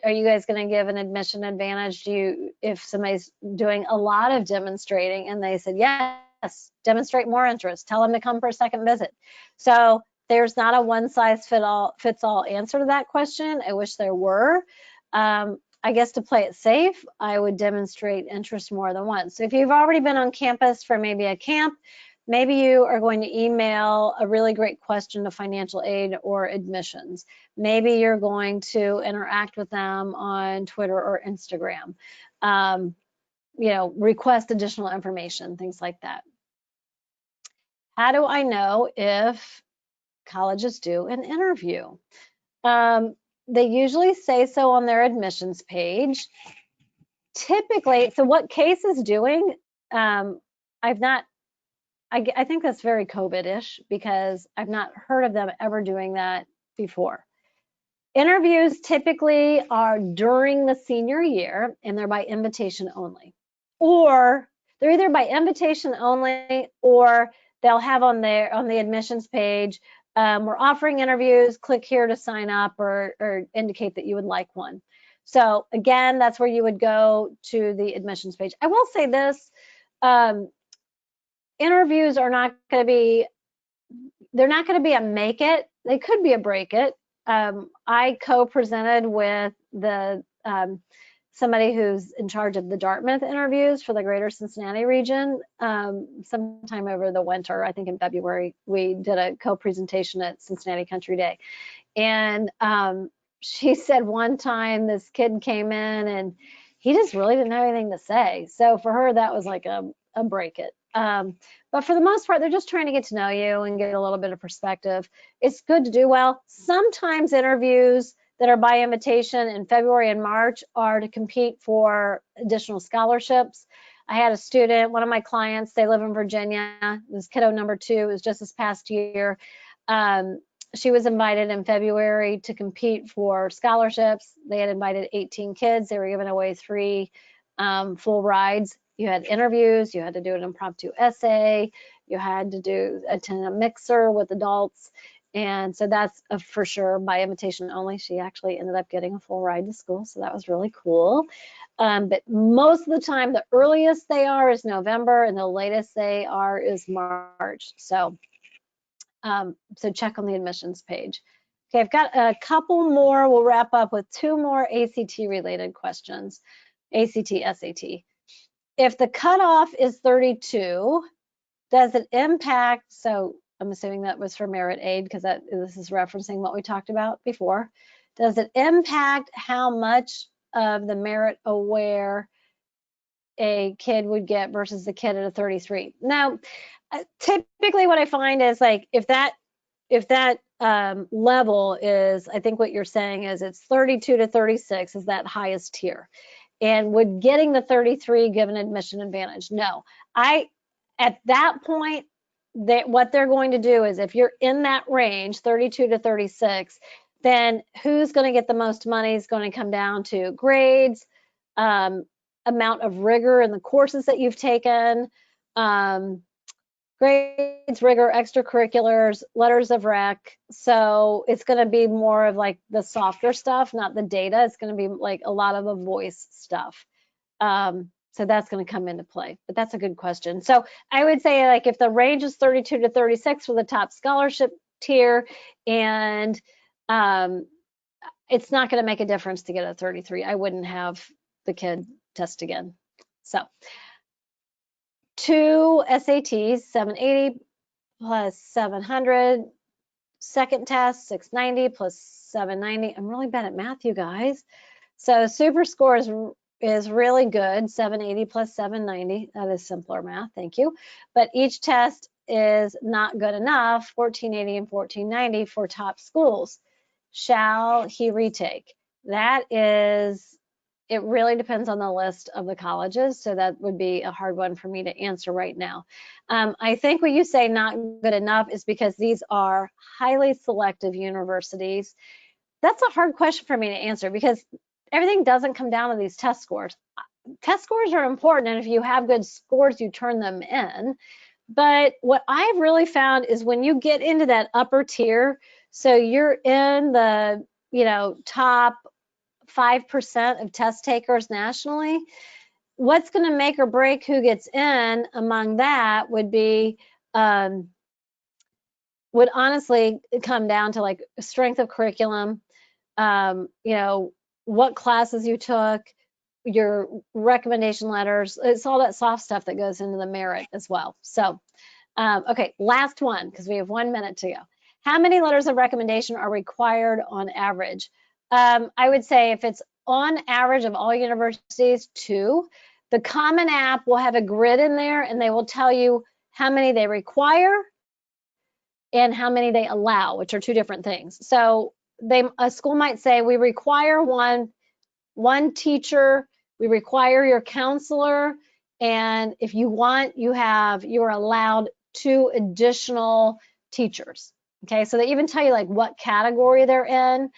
are you guys going to give an admission advantage if somebody's doing a lot of demonstrating? And they said, yes, demonstrate more interest. Tell them to come for a second visit. So there's not a one size fits all answer to that question. I wish there were. I I guess to play it safe, I would demonstrate interest more than once. So if you've already been on campus for maybe a camp, maybe you are going to email a really great question to financial aid or admissions. Maybe you're going to interact with them on Twitter or Instagram. You know, request additional information, things like that. How do I know if colleges do an interview? They usually say so on their admissions page. Typically, so what CASE is doing, I've not, I think that's very COVID-ish because I've not heard of them ever doing that before. Interviews typically are during the senior year and they're by invitation only. Or they're either by invitation only or they'll have on the admissions page, we're offering interviews, click here to sign up or indicate that you would like one. So again, that's where you would go to the admissions page. I will say this, interviews are not going to be, they're not going to be a make it. They could be a break it. I co-presented with the somebody who's in charge of the Dartmouth interviews for the greater Cincinnati region. Sometime over the winter, I think in February, we did a co-presentation at Cincinnati Country Day. And she said one time this kid came in and he just really didn't have anything to say. So for her, that was like a break it. But for the most part, they're just trying to get to know you and get a little bit of perspective. It's good to do well. Sometimes interviews that are by invitation in February and March are to compete for additional scholarships. I had a student, one of my clients, they live in Virginia. This kiddo number 2, it was just this past year. She was invited in February to compete for scholarships. They had invited 18 kids. They were giving away 3 full rides. You had interviews, you had to do an impromptu essay, you had to attend a mixer with adults. And so that's for sure by invitation only. She actually ended up getting a full ride to school, so that was really cool. But most of the time, the earliest they are is November, and the latest they are is March. So, so check on the admissions page. Okay, I've got a couple more. We'll wrap up with 2 more ACT-related questions. ACT, SAT. If the cutoff is 32, does it impact, so I'm assuming that was for merit aid because this is referencing what we talked about before. Does it impact how much of the merit aware a kid would get versus the kid at a 33? Now, typically what I find is like if that level is, I think what you're saying is it's 32 to 36 is that highest tier. And would getting the 33 give an admission advantage? No. At that point, what they're going to do is if you're in that range, 32 to 36, then who's going to get the most money is going to come down to grades, amount of rigor in the courses that you've taken, grades, rigor, extracurriculars, letters of rec. So it's going to be more of like the softer stuff, not the data. It's going to be like a lot of the voice stuff. So that's going to come into play, but that's a good question. So I would say like if the range is 32 to 36 for the top scholarship tier, and it's not going to make a difference to get a 33. I wouldn't have the kid test again. So 2 SATs, 780 plus 700. Second test, 690 plus 790. I'm really bad at math, you guys. So super score is really good, 780 plus 790. That is simpler math, thank you. But each test is not good enough, 1480 and 1490 for top schools. Shall he retake? That is, it really depends on the list of the colleges, so that would be a hard one for me to answer right now. I think when you say not good enough is because these are highly selective universities. That's a hard question for me to answer because everything doesn't come down to these test scores. Test scores are important, and if you have good scores, you turn them in. But what I've really found is when you get into that upper tier, so you're in the, top 5% of test takers nationally, what's going to make or break who gets in among that would be, would honestly come down to like strength of curriculum, what classes you took, your recommendation letters. It's all that soft stuff that goes into the merit as well. So, okay, last one, because we have 1 minute to go. How many letters of recommendation are required on average? I would say if it's on average of all universities, 2. The Common App will have a grid in there, and they will tell you how many they require and how many they allow, which are 2 different things. So a school might say, we require one teacher, we require your counselor, and if you want, you're allowed 2 additional teachers. Okay, so they even tell you like what category they're in.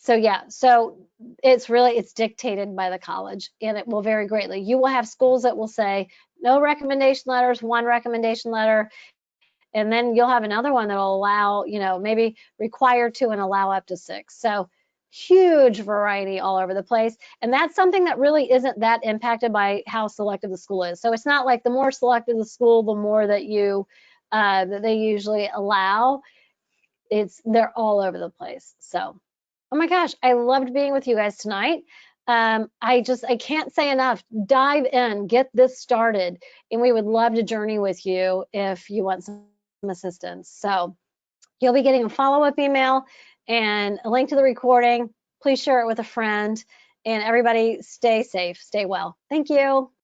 So yeah, so it's dictated by the college, and it will vary greatly. You will have schools that will say no recommendation letters, 1 recommendation letter, and then you'll have another one that'll allow, maybe require 2 and allow up to 6. So huge variety all over the place. And that's something that really isn't that impacted by how selective the school is. So it's not like the more selective the school, the more that that they usually allow. They're all over the place. So, oh my gosh, I loved being with you guys tonight. I can't say enough. Dive in, get this started, and we would love to journey with you if you want some assistance. So you'll be getting a follow-up email and a link to the recording. Please share it with a friend, and everybody stay safe, stay well. Thank you.